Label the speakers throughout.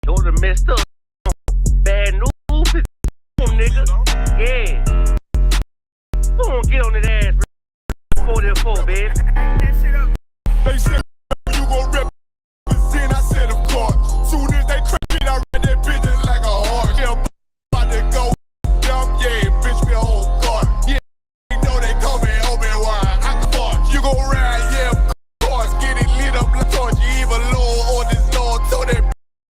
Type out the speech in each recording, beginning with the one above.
Speaker 1: Those are messed up. Bad news, nigga. Yeah. Who gonna get on his ass 4-4, baby?
Speaker 2: They said you gon' represent, I said of course. Soon as they crack it, I read that bitch like a horse. Yeah, about to go dumb, yeah, bitch, me a whole car. Yeah, you know they call me Obi-Wan. I can fart. You gon' ride, yeah, of course. Get it lit up like torch. You either low or this Lord. So that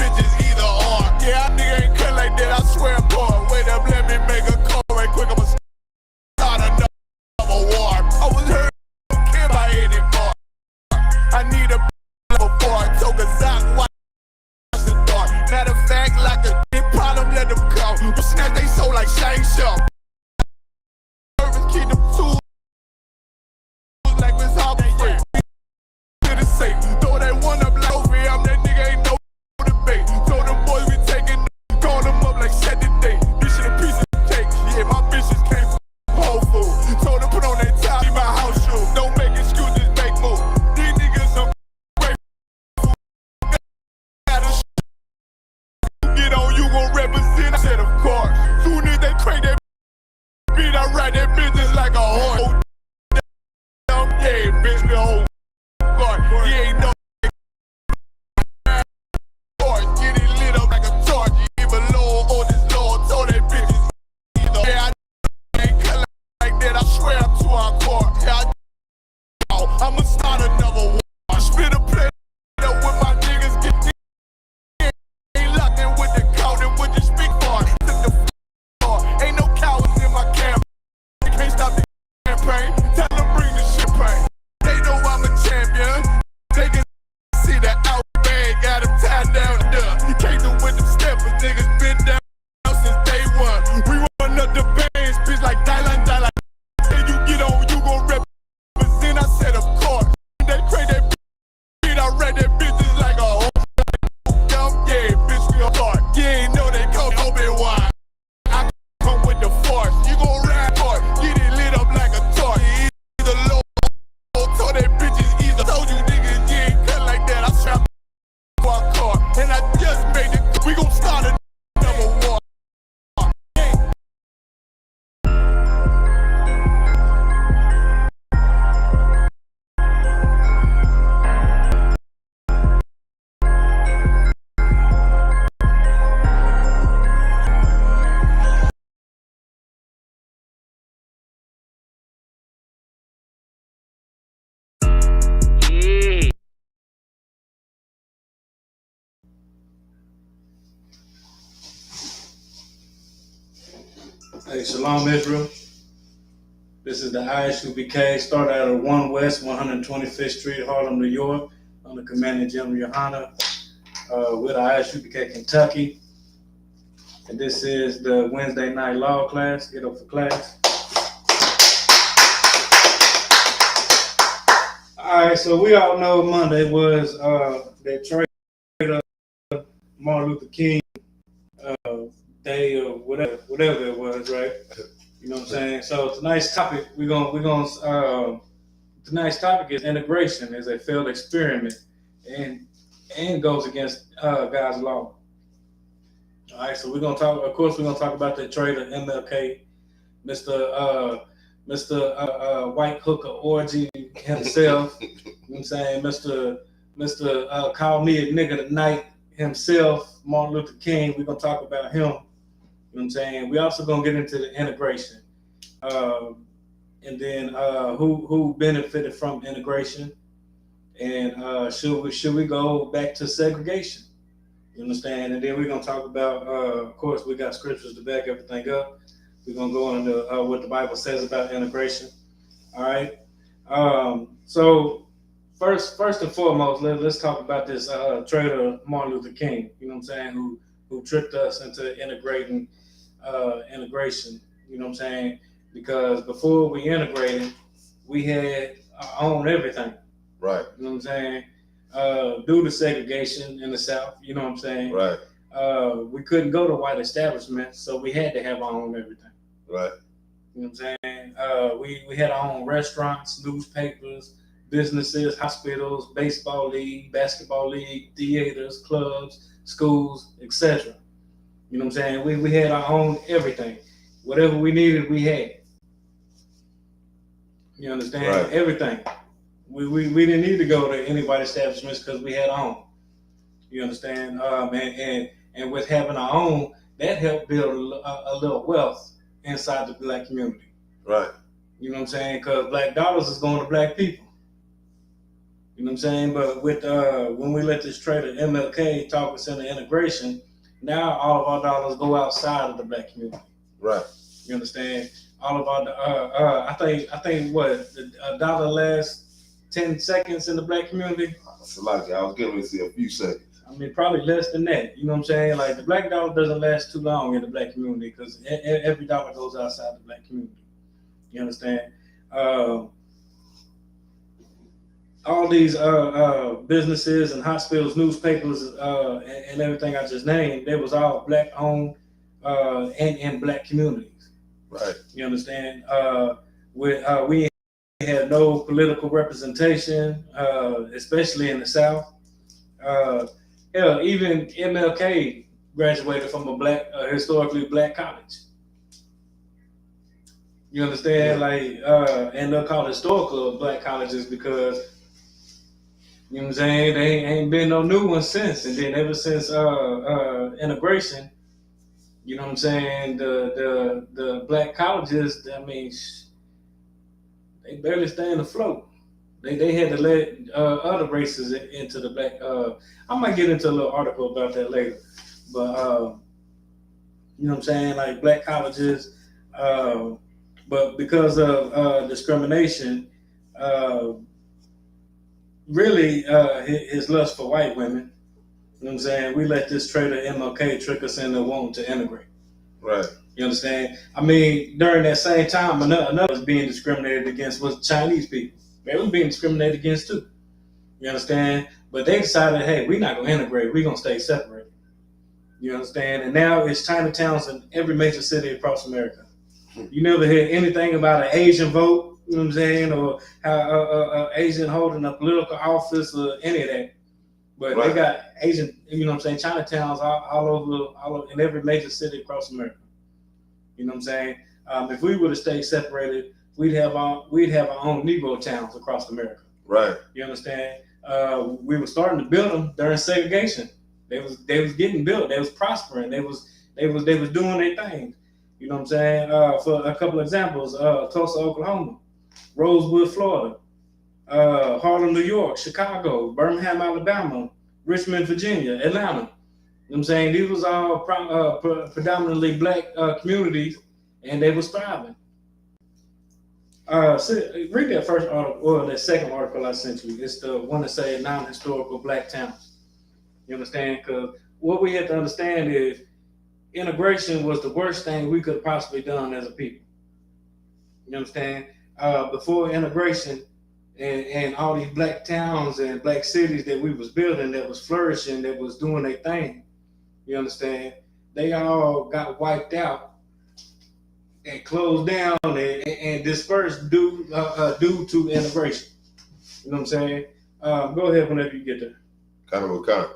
Speaker 2: bitch is either or. Yeah, I nigga ain't cut like that, I swear upon. Wait up, let me make a call right quick. I'ma start another war. I was hurt, don't care about anymore. I need a before I took a Zach, watch the dark. Matter of fact, like a big problem, let them come. But snatch they soul like Shang Shop. Nervous, keep them tools like it's all free. To the safe, throw that one up like over. I'm that nigga, ain't no debate. Told them boys we taking, call them up like set the date. This shit a piece of cake. Yeah, my bitches came from Whole Foods. Told them put on that top, in my house shoes. Don't make excuses, make moves. These niggas are get on, you gon' represent. I said of course. Soon as they crank that beat, I ride that business like a horse. Yeah, bitch, me a whole car. You ain't no horse. Get it lit up like a torch. You even low on this Lord. Told that bitch is either. Yeah, I ain't cut like that. I swear I'm to our core. Yeah, I'ma start another war. Spit a play up with my niggas. Get ain't locked in with the count and with the speak for. Took the floor. Ain't no cowards in my camp. They can't stop the campaign. Tell them bring the champagne. They know I'm a champion. They can see the outbag. Got him tied down there. He came through with them steppers. Niggas been down since day one. We run up the bands, bitch like Dylan. Say you get on, you gon' represent. I said of course. They crank that beat, I read that bitches like a horse. Dumb, yeah, bitch, we a heart. You ain't know they call Obi-Wan. I come with the force. You gon' ride hard. Get it lit up like a torch. Either low or told that bitches either. Told you niggas you ain't cut like that. I strapped my car. And I just made it. We gon' start another war.
Speaker 1: Yeah.
Speaker 3: Hey, Shalom Israel. This is the ISUPK, started out of 1 West 125th Street, Harlem, New York, under Commanding General Yohana, with ISUPK Kentucky. And this is the Wednesday night law class. Get up for class. All right, so we all know Monday was that trade of Martin Luther King day or whatever it was, right? You know what I'm saying? So tonight's topic, tonight's topic is integration as a failed experiment and goes against God's law. All right, so we're gonna talk about the traitor MLK, Mr. White Hooker Orgy himself. You know what I'm saying? Mr. Call Me a Nigga Tonight himself, Martin Luther King. We're gonna talk about him. You know what I'm saying? We also gonna get into the integration. And then who benefited from integration, and should we go back to segregation? You understand? And then we're gonna talk about, of course, we got scriptures to back everything up. We're gonna go into what the Bible says about integration. All right. So first and foremost, let's talk about this traitor Martin Luther King. You know what I'm saying? Who tricked us into integration. You know what I'm saying? Because before we integrated, we had our own everything.
Speaker 4: Right.
Speaker 3: You know what I'm saying? Due to segregation in the South, you know what I'm saying?
Speaker 4: Right.
Speaker 3: We couldn't go to white establishments, so we had to have our own everything.
Speaker 4: Right.
Speaker 3: You know what I'm saying? We had our own restaurants, newspapers, businesses, hospitals, baseball league, basketball league, theaters, clubs, schools, etc. You know what I'm saying? We had our own everything. Whatever we needed, we had. You understand?
Speaker 4: Right.
Speaker 3: Everything. We didn't need to go to anybody's establishments because we had our own. You understand? And with having our own, that helped build a little wealth inside the black community.
Speaker 4: Right.
Speaker 3: You know what I'm saying? Because black dollars is going to black people. You know what I'm saying? But with when we let this trader MLK talk us into integration, now all of our dollars go outside of the black community.
Speaker 4: Right.
Speaker 3: You understand? All of our I think what a dollar lasts 10 seconds in the black community.
Speaker 4: That's a lot. I was getting to see a few seconds.
Speaker 3: I mean, probably less than that. You know what I'm saying? Like the black dollar doesn't last too long in the black community because every dollar goes outside the black community. You understand? All these businesses and hospitals, newspapers, and everything I just named, they was all black owned and in black communities.
Speaker 4: Right.
Speaker 3: You understand? We had no political representation, especially in the South. Hell, even MLK graduated from a historically black college. You understand?
Speaker 4: Yeah.
Speaker 3: And they'll call it historical black colleges because, you know what I'm saying, they ain't been no new ones since. And then ever since integration, you know what I'm saying, the black colleges, I mean, they barely stay afloat. They had to let other races into the black. I might get into a little article about that later. But, you know what I'm saying, like black colleges, but because of discrimination, really his lust for white women, you know what I'm saying, we let this trader MLK trick us into wanting to integrate.
Speaker 4: Right.
Speaker 3: You understand? I mean, during that same time, another was being discriminated against was Chinese people. They was being discriminated against too. You understand? But they decided, hey, we're not going to integrate. We're going to stay separated. You understand? And now it's Chinatowns in every major city across America. You never hear anything about an Asian vote, you know what I'm saying, or how Asian holding a political office or any of that. But
Speaker 4: Right.
Speaker 3: They got Asian, you know what I'm saying, Chinatowns all over in every major city across America. You know what I'm saying? If we would have stayed separated, we'd have our own Negro towns across America.
Speaker 4: Right.
Speaker 3: You understand? We were starting to build them during segregation. They was getting built. They was prospering. They was doing their thing. You know what I'm saying? For a couple of examples, Tulsa, Oklahoma, Rosewood, Florida, Harlem, New York, Chicago, Birmingham, Alabama, Richmond, Virginia, Atlanta. You know what I'm saying? These was all predominantly black communities, and they was thriving. Read that first article, or that second article I sent you. It's the one that say non-historical black towns. You understand? Because what we have to understand is integration was the worst thing we could have possibly done as a people. You understand? Before integration and all these black towns and black cities that we was building, that was flourishing, that was doing their thing, you understand? They all got wiped out and closed down and dispersed due to integration. You know what I'm saying? Go ahead whenever you get there.
Speaker 4: Kind of a kind.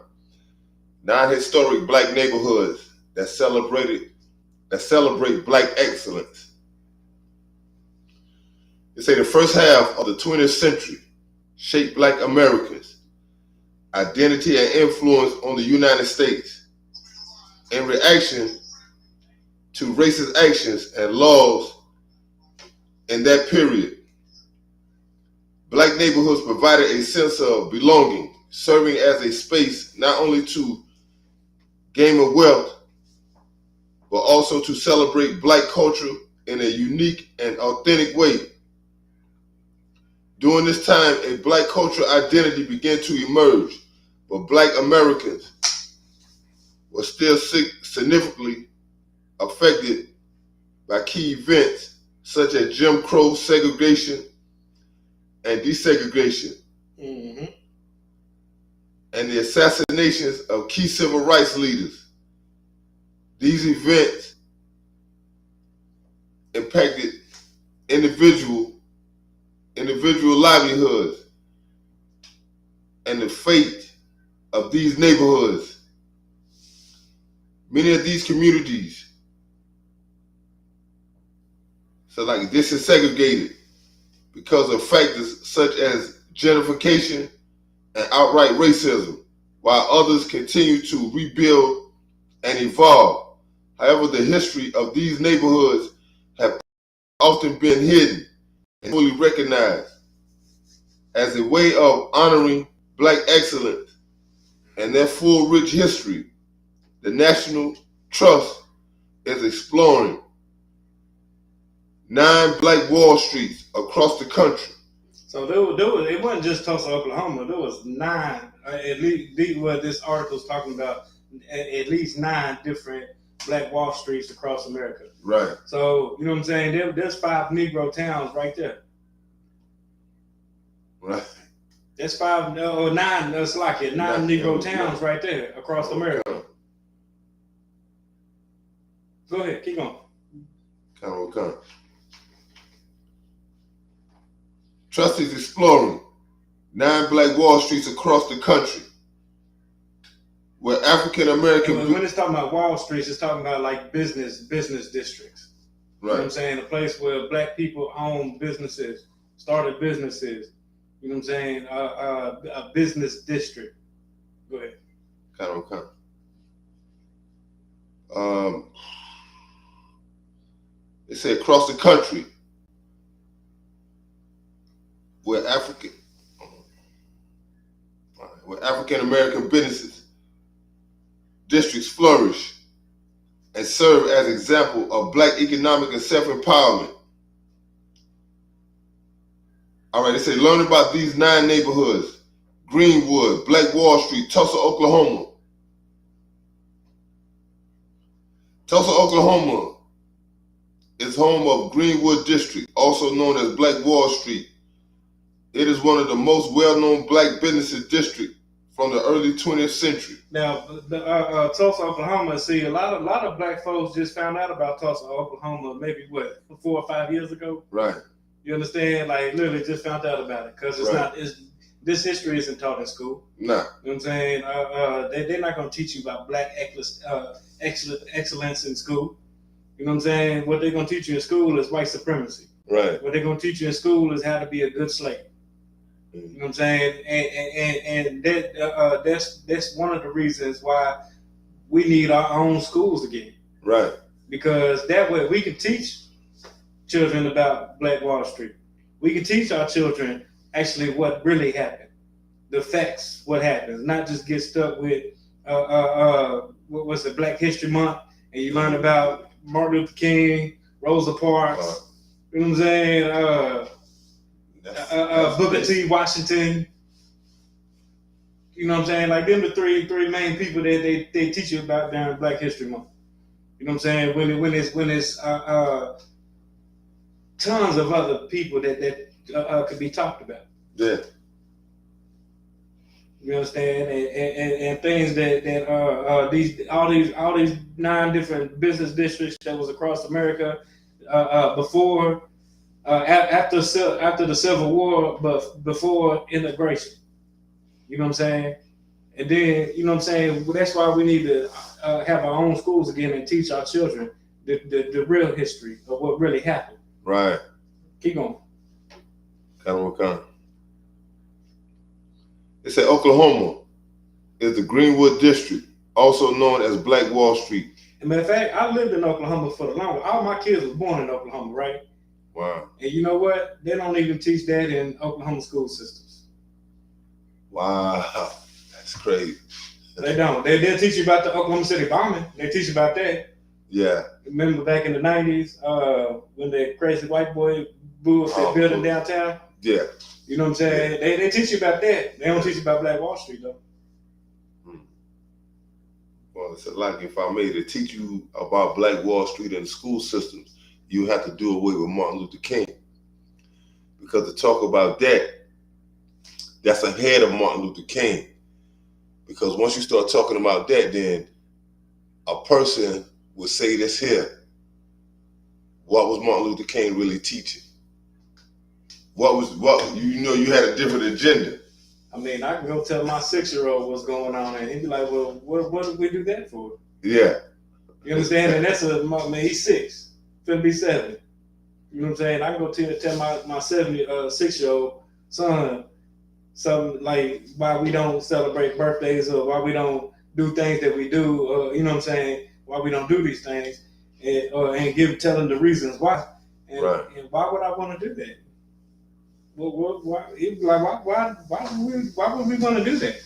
Speaker 4: Non-historic black neighborhoods that celebrate black excellence. They say the first half of the 20th century shaped black Americans' identity and influence on the United States in reaction to racist actions and laws in that period. Black neighborhoods provided a sense of belonging, serving as a space not only to gain a wealth, but also to celebrate black culture in a unique and authentic way. During this time, a black cultural identity began to emerge, but black Americans were still significantly affected by key events such as Jim Crow, segregation, and desegregation, and the assassinations of key civil rights leaders. These events impacted individual livelihoods, fate of these neighborhoods. Many of these communities, so like this is segregated because of factors such as gentrification and outright racism, while others continue to rebuild and evolve. However, the history of these neighborhoods have often been hidden and fully recognized as a way of honoring Black excellence and their full rich history. The National Trust is exploring 9 Black Wall Streets across the country.
Speaker 3: So it wasn't just Tulsa, Oklahoma. There was 9, at least what this article is talking about, at least 9 different Black Wall Streets across America.
Speaker 4: Right.
Speaker 3: So, you know what I'm saying? There's 5 Negro towns right there.
Speaker 4: Right.
Speaker 3: That's 5 or 9, that's like it, 9 Negro towns right there across America. Go ahead, keep going.
Speaker 4: Come. Trust is exploring 9 Black Wall Streets across the country where African American.
Speaker 3: When it's talking about Wall Streets, it's talking about like business districts.
Speaker 4: Right.
Speaker 3: You know what I'm saying? A place where Black people own businesses, started businesses. You know what I'm saying? A business district. Go ahead.
Speaker 4: Come. They say across the country where African American businesses districts flourish and serve as example of Black economic and self-empowerment. All right, they say learn about these 9 neighborhoods: Greenwood, Black Wall Street, Tulsa, Oklahoma. Tulsa, Oklahoma is home of Greenwood District, also known as Black Wall Street. It is one of the most well-known Black businesses district from the early 20th century.
Speaker 3: Now, Tulsa, Oklahoma. See, a lot of Black folks just found out about Tulsa, Oklahoma, maybe 4 or 5 years ago.
Speaker 4: Right.
Speaker 3: You understand? Like literally just found out about it because this history isn't taught in school.
Speaker 4: Nah.
Speaker 3: You know what I'm saying? They're not going to teach you about Black excellence in school. You know what I'm saying? What they're going to teach you in school is white supremacy.
Speaker 4: Right.
Speaker 3: What they're going to teach you in school is how to be a good slave. You know what I'm saying? And that's one of the reasons why we need our own schools again.
Speaker 4: Right.
Speaker 3: Because that way we can teach children about Black Wall Street. We can teach our children actually what really happened, the facts, what happens, not just get stuck with what was it, Black History Month, and you learn about Martin Luther King, Rosa Parks, you know what I'm saying? Booker T. Washington. You know what I'm saying? Like them the three main people that they teach you about during Black History Month. You know what I'm saying? When it's tons of other people that could be talked about.
Speaker 4: Yeah.
Speaker 3: You understand? And things that all these 9 different business districts that was across America before. After the Civil War, but before integration. You know what I'm saying? And then, you know what I'm saying? Well, that's why we need to have our own schools again and teach our children the real history of what really happened.
Speaker 4: Right.
Speaker 3: Keep going.
Speaker 4: Come. They say Oklahoma is the Greenwood District, also known as Black Wall Street.
Speaker 3: As a matter of fact, I lived in Oklahoma for the longest. All my kids was born in Oklahoma, right?
Speaker 4: Wow.
Speaker 3: And you know what? They don't even teach that in Oklahoma school systems.
Speaker 4: Wow. That's crazy.
Speaker 3: They don't. They'll teach you about the Oklahoma City bombing. They teach you about that.
Speaker 4: Yeah.
Speaker 3: Remember back in the 90s when the crazy white boy blew up that building downtown?
Speaker 4: Yeah.
Speaker 3: You know what I'm saying? Yeah. They teach you about that. They don't teach you about Black Wall Street, though.
Speaker 4: Well, it's like if I made it teach you about Black Wall Street and the school systems, you have to do away with Martin Luther King. Because to talk about that, that's ahead of Martin Luther King. Because once you start talking about that, then a person would say this here. What was Martin Luther King really teaching? You had a different agenda.
Speaker 3: I mean, I can go tell my 6-year-old what's going on, and he'd be like, "Well, what did we do that for?"
Speaker 4: Yeah.
Speaker 3: You understand? And that's he's 6, finna be 7. You know what I'm saying? I can go tell my 6-year-old son something like why we don't celebrate birthdays or why we don't do things that we do, or you know what I'm saying? Why we don't do these things, and tell him the reasons why. And,
Speaker 4: Right.
Speaker 3: and why would I want to do that? Why? He'd be like, why would we want to do that?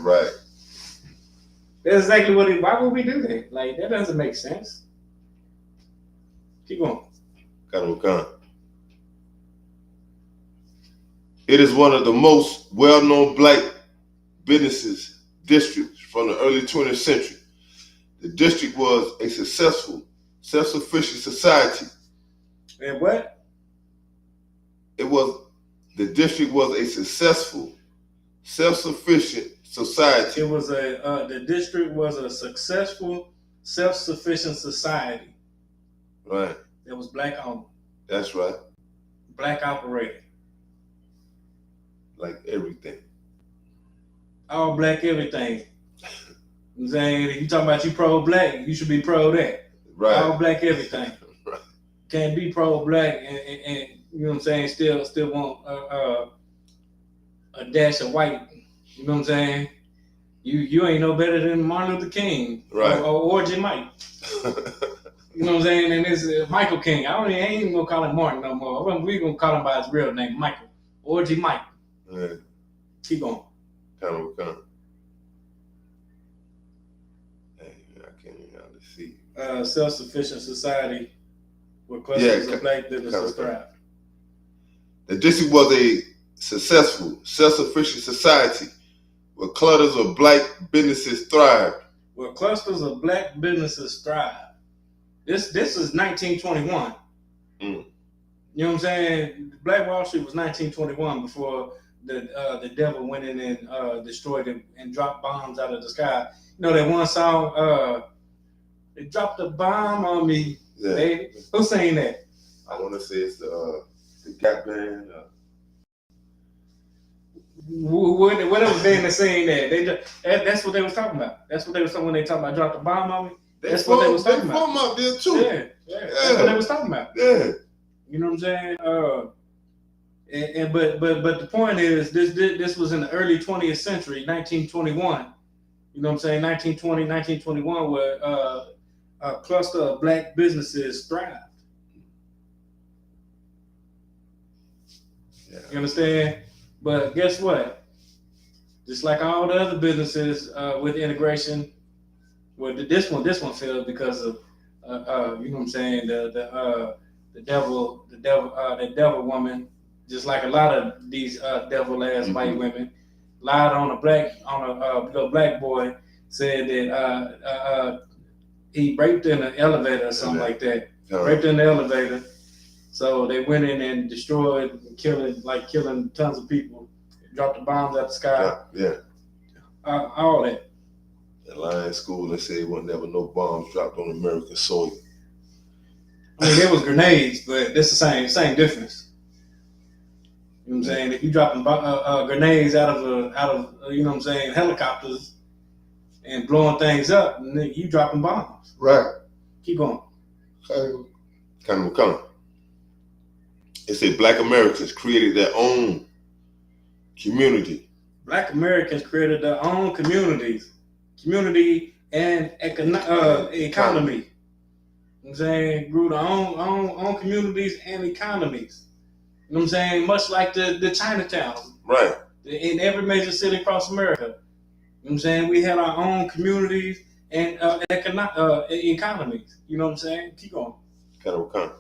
Speaker 4: Right.
Speaker 3: That's exactly why would we do that? Like, that doesn't make sense. Keep going.
Speaker 4: It is one of the most well-known black businesses districts from the early 20th century. The district was a successful, self-sufficient society.
Speaker 3: And what?
Speaker 4: The district was a successful, self-sufficient society.
Speaker 3: The district was a successful, self-sufficient society.
Speaker 4: Right.
Speaker 3: That was black owned.
Speaker 4: That's right.
Speaker 3: Black operated.
Speaker 4: Like everything.
Speaker 3: All black everything. I'm saying, if you talking about you pro-black, you should be pro that.
Speaker 4: Right.
Speaker 3: All black everything.
Speaker 4: Right.
Speaker 3: Can't be pro-black and you know what I'm saying, still want a dash of white. You know what I'm saying? You ain't no better than Martin Luther King.
Speaker 4: Right.
Speaker 3: Or Jim Mike. You know what I'm saying? And it's Michael King. I ain't even gonna call him Martin no more. We're gonna call him by his real name, Michael. Or Jim Mike.
Speaker 4: Yeah.
Speaker 3: Keep going.
Speaker 4: Kind of. Hey, I can't even see.
Speaker 3: Self-sufficient society where clusters of black businesses thrive.
Speaker 4: The district was a successful, self-sufficient society where clusters of black businesses thrived.
Speaker 3: Where clusters of black businesses thrive. This is 1921.
Speaker 4: Mm.
Speaker 3: You know what I'm saying? Black Wall Street was 1921 before the devil went in and destroyed it and dropped bombs out of the sky. You know that one song, they dropped a bomb on me.
Speaker 4: Yeah.
Speaker 3: Baby. Who sang that?
Speaker 4: I want to say it's the Gap Band.
Speaker 3: Whatever band that sang that. That's what they was talking about. That's what they was talking when they talking about drop the bomb on me. That's what they was talking about.
Speaker 4: They from up there too.
Speaker 3: Yeah. That's what they was talking about.
Speaker 4: Yeah.
Speaker 3: You know what I'm saying? But the point is, this was in the early 20th century, 1921. You know what I'm saying? 1920, 1921, where a cluster of black businesses thrived.
Speaker 4: Yeah.
Speaker 3: You understand? But guess what? Just like all the other businesses with integration, well, this one failed because of you know what I'm saying, the devil woman, just like a lot of these devil ass white women, lied on a black boy, said that he raped in an elevator or something like that. Raped in the elevator. So they went in and destroyed and killing tons of people, dropped the bombs out the sky.
Speaker 4: Yeah.
Speaker 3: All that.
Speaker 4: They lied in school and said there was no bombs dropped on American soil.
Speaker 3: I mean, there was grenades, but that's the same difference. You know what I'm saying? If you dropping grenades out of you know what I'm saying, helicopters and blowing things up, you dropping bombs.
Speaker 4: Right.
Speaker 3: Keep going.
Speaker 4: Kind of. It said Black Americans created their own community.
Speaker 3: Black Americans created their own community and economy. You know what I'm saying? Grew their own communities and economies. You know what I'm saying? Much like the Chinatown.
Speaker 4: Right.
Speaker 3: In every major city across America. You know what I'm saying? We had our own communities and economies. You know what I'm saying? Keep going.
Speaker 4: Kind of.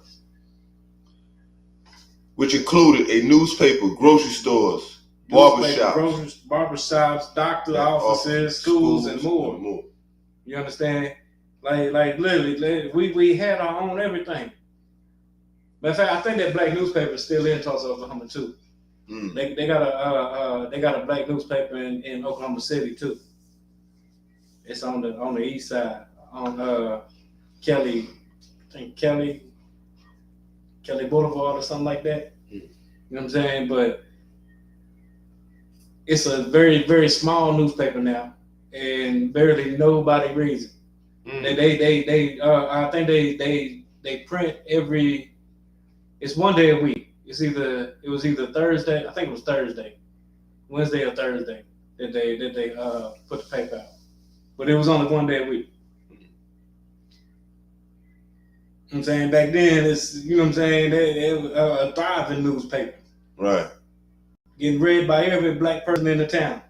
Speaker 4: Which included a newspaper, grocery stores,
Speaker 3: barbershops, doctor offices, schools, and more. You understand? Like literally, we had our own everything. Matter of fact, I think that black newspaper is still in Tulsa, Oklahoma too.
Speaker 4: Mm.
Speaker 3: They got a black newspaper in Oklahoma City too. It's on the east side on Kelly Boulevard or something like that. You know what I'm saying? But it's a very, very small newspaper now, and barely nobody reads it. I think they print every. It's one day a week. It was either Thursday. I think it was Thursday, Wednesday or Thursday that they put the paper out. But it was only one day a week. I'm saying back then, it's, you know what I'm saying, they was a thriving newspaper.
Speaker 4: Right.
Speaker 3: Getting read by every black person in the town.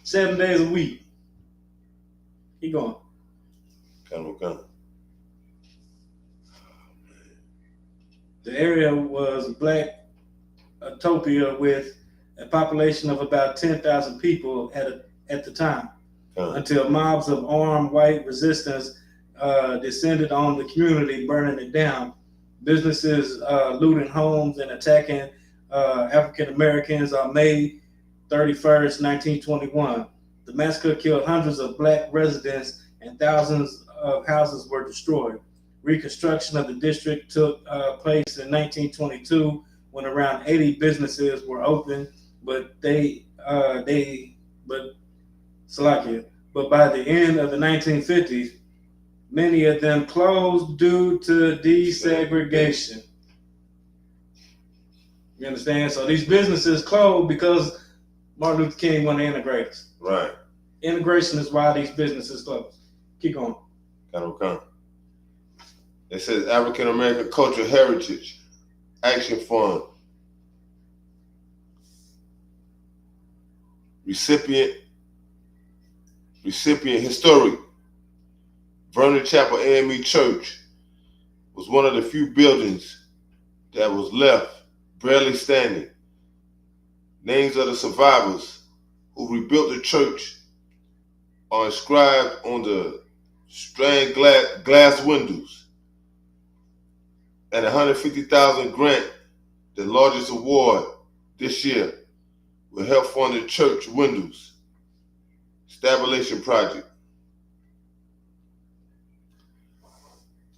Speaker 3: 7 days a week. Keep going.
Speaker 4: Come.
Speaker 3: The area was black utopia with a population of about 10,000 people at the time, until mobs of armed white resistance descended on the community, burning it down. Businesses looting homes and attacking African Americans on May 31st, 1921. The massacre killed hundreds of black residents and thousands of houses were destroyed. Reconstruction of the district took place in 1922 when around 80 businesses were open, but by the end of the 1950s, many of them closed due to desegregation. You understand? So these businesses closed because Martin Luther King wanted to integrate us.
Speaker 4: Right.
Speaker 3: Integration is why these businesses closed. Keep going.
Speaker 4: Come. It says African American Cultural Heritage Action Fund. Recipient historic. Vernon Chapel AME Church was one of the few buildings that was left barely standing. Names of the survivors who rebuilt the church are inscribed on the stained glass windows. And $150,000 grant, the largest award this year, will help fund the church windows stabilization project.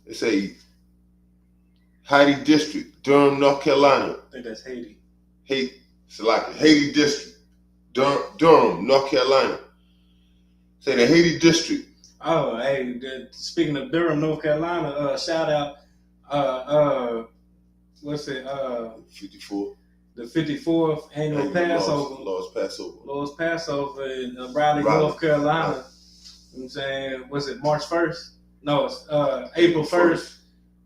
Speaker 4: It's a Haiti District, Durham, North Carolina.
Speaker 3: I think that's Haiti.
Speaker 4: Haiti District, Durham, North Carolina. Say the Haiti District.
Speaker 3: Oh, hey, speaking of Durham, North Carolina, shout out, what's it?
Speaker 4: 54.
Speaker 3: The 54th annual Passover. Lord's Passover in Raleigh, North Carolina. You know what I'm saying? Was it March 1st? No, it's April 1st.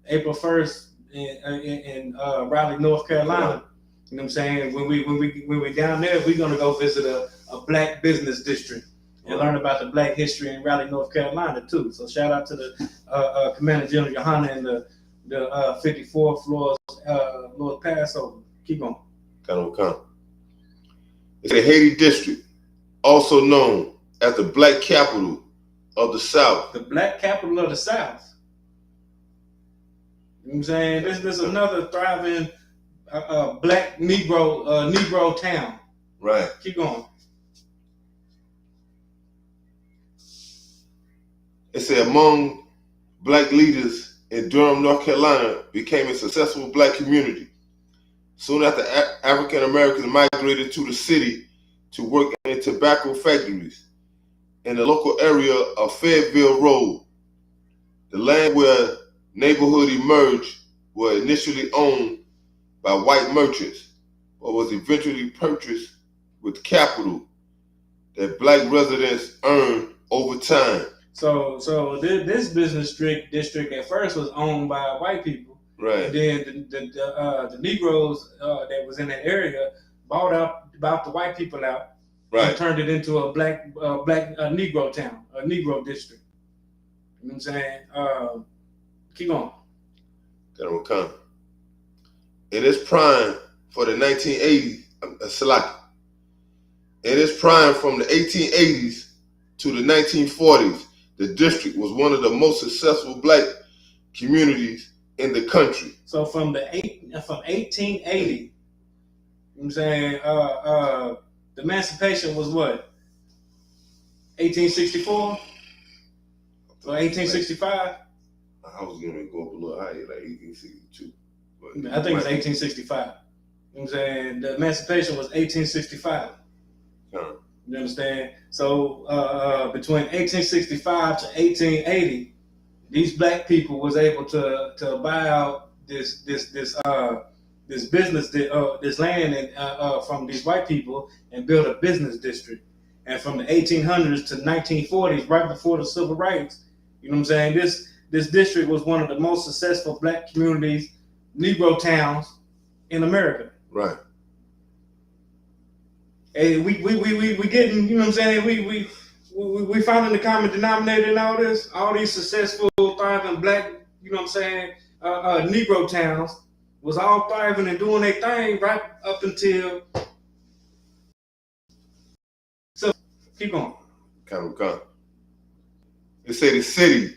Speaker 3: April 1st in Raleigh, North Carolina. You know what I'm saying? When we down there, we're gonna go visit a black business district and learn about the black history in Raleigh, North Carolina too. So shout out to the Commander General Johanna and the 54th Lord's Passover. Keep going.
Speaker 4: Come. It's the Haiti District, also known as the Black Capital of the South.
Speaker 3: The Black Capital of the South. You know what I'm saying? This is another thriving black Negro town.
Speaker 4: Right.
Speaker 3: Keep going.
Speaker 4: It said among black leaders in Durham, North Carolina, became a successful black community. Soon after, African Americans migrated to the city to work in tobacco factories in the local area of Fayetteville Road. The land where neighborhood emerged were initially owned by white merchants, but was eventually purchased with capital that black residents earned over time.
Speaker 3: So this business district at first was owned by white people.
Speaker 4: Right.
Speaker 3: And then the Negroes that was in that area bought the white people out.
Speaker 4: Right.
Speaker 3: And turned it into a black Negro town, a Negro district. You know what I'm saying? Keep going.
Speaker 4: Come. In its prime for the 1980s, in its prime from the 1880s to the 1940s, the district was one of the most successful black communities in the country. So
Speaker 3: from 1880, you know what I'm saying, the emancipation was what? 1864 or 1865?
Speaker 4: I was gonna go up a little higher, like 1862.
Speaker 3: I think it's 1865. You know what I'm saying? The emancipation was 1865. You understand? So between 1865 to 1880, these black people was able to buy out this business, this land from these white people and build a business district. And from the 1800s to 1940s, right before the civil rights, you know what I'm saying? This district was one of the most successful black communities, Negro towns in America.
Speaker 4: Right.
Speaker 3: Hey, we getting, you know what I'm saying? We finding the common denominator in all this, all these successful, thriving black, you know what I'm saying, Negro towns was all thriving and doing their thing right up until. So keep going.
Speaker 4: Come. They say the city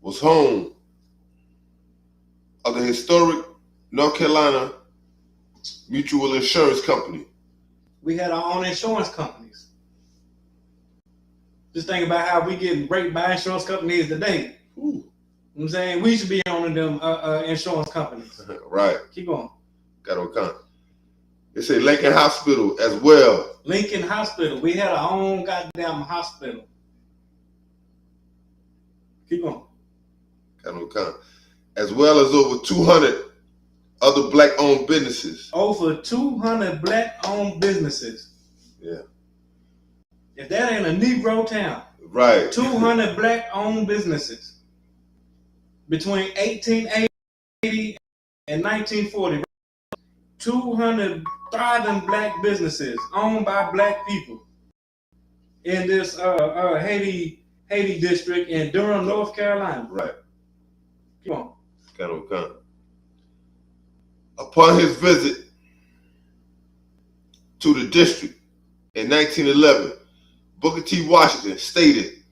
Speaker 4: was home of the historic North Carolina Mutual Insurance Company.
Speaker 3: We had our own insurance companies. Just think about how we get raped by insurance companies today.
Speaker 4: Ooh.
Speaker 3: You know what I'm saying? We should be owning them insurance companies.
Speaker 4: Right.
Speaker 3: Keep going.
Speaker 4: Got on count. They say Lincoln Hospital as well.
Speaker 3: Lincoln Hospital. We had our own goddamn hospital. Keep going.
Speaker 4: Got on count. As well as over 200 other black-owned businesses.
Speaker 3: Over 200 black-owned businesses.
Speaker 4: Yeah.
Speaker 3: If that ain't a Negro town.
Speaker 4: Right.
Speaker 3: 200 black-owned businesses. Between 1880 and 1940. 200 thriving black businesses owned by black people in this Haiti district in Durham, North Carolina.
Speaker 4: Right.
Speaker 3: Come on.
Speaker 4: Got on count. Upon his visit to the district in 1911, Booker T. Washington stated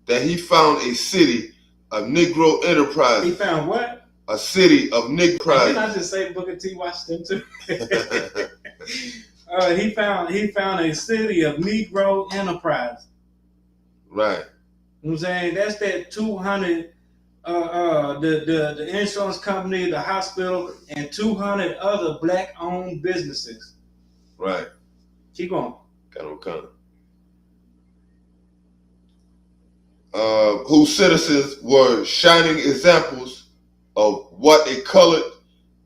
Speaker 4: that he found a city of Negro enterprises.
Speaker 3: He found what?
Speaker 4: A city of Negro enterprises.
Speaker 3: Didn't I just say Booker T. Washington too? He found a city of Negro enterprise.
Speaker 4: Right.
Speaker 3: You know what I'm saying? That's that 200 the insurance company, the hospital, and 200 other black-owned businesses.
Speaker 4: Right.
Speaker 3: Keep going.
Speaker 4: Got on count. Whose citizens were shining examples of what a colored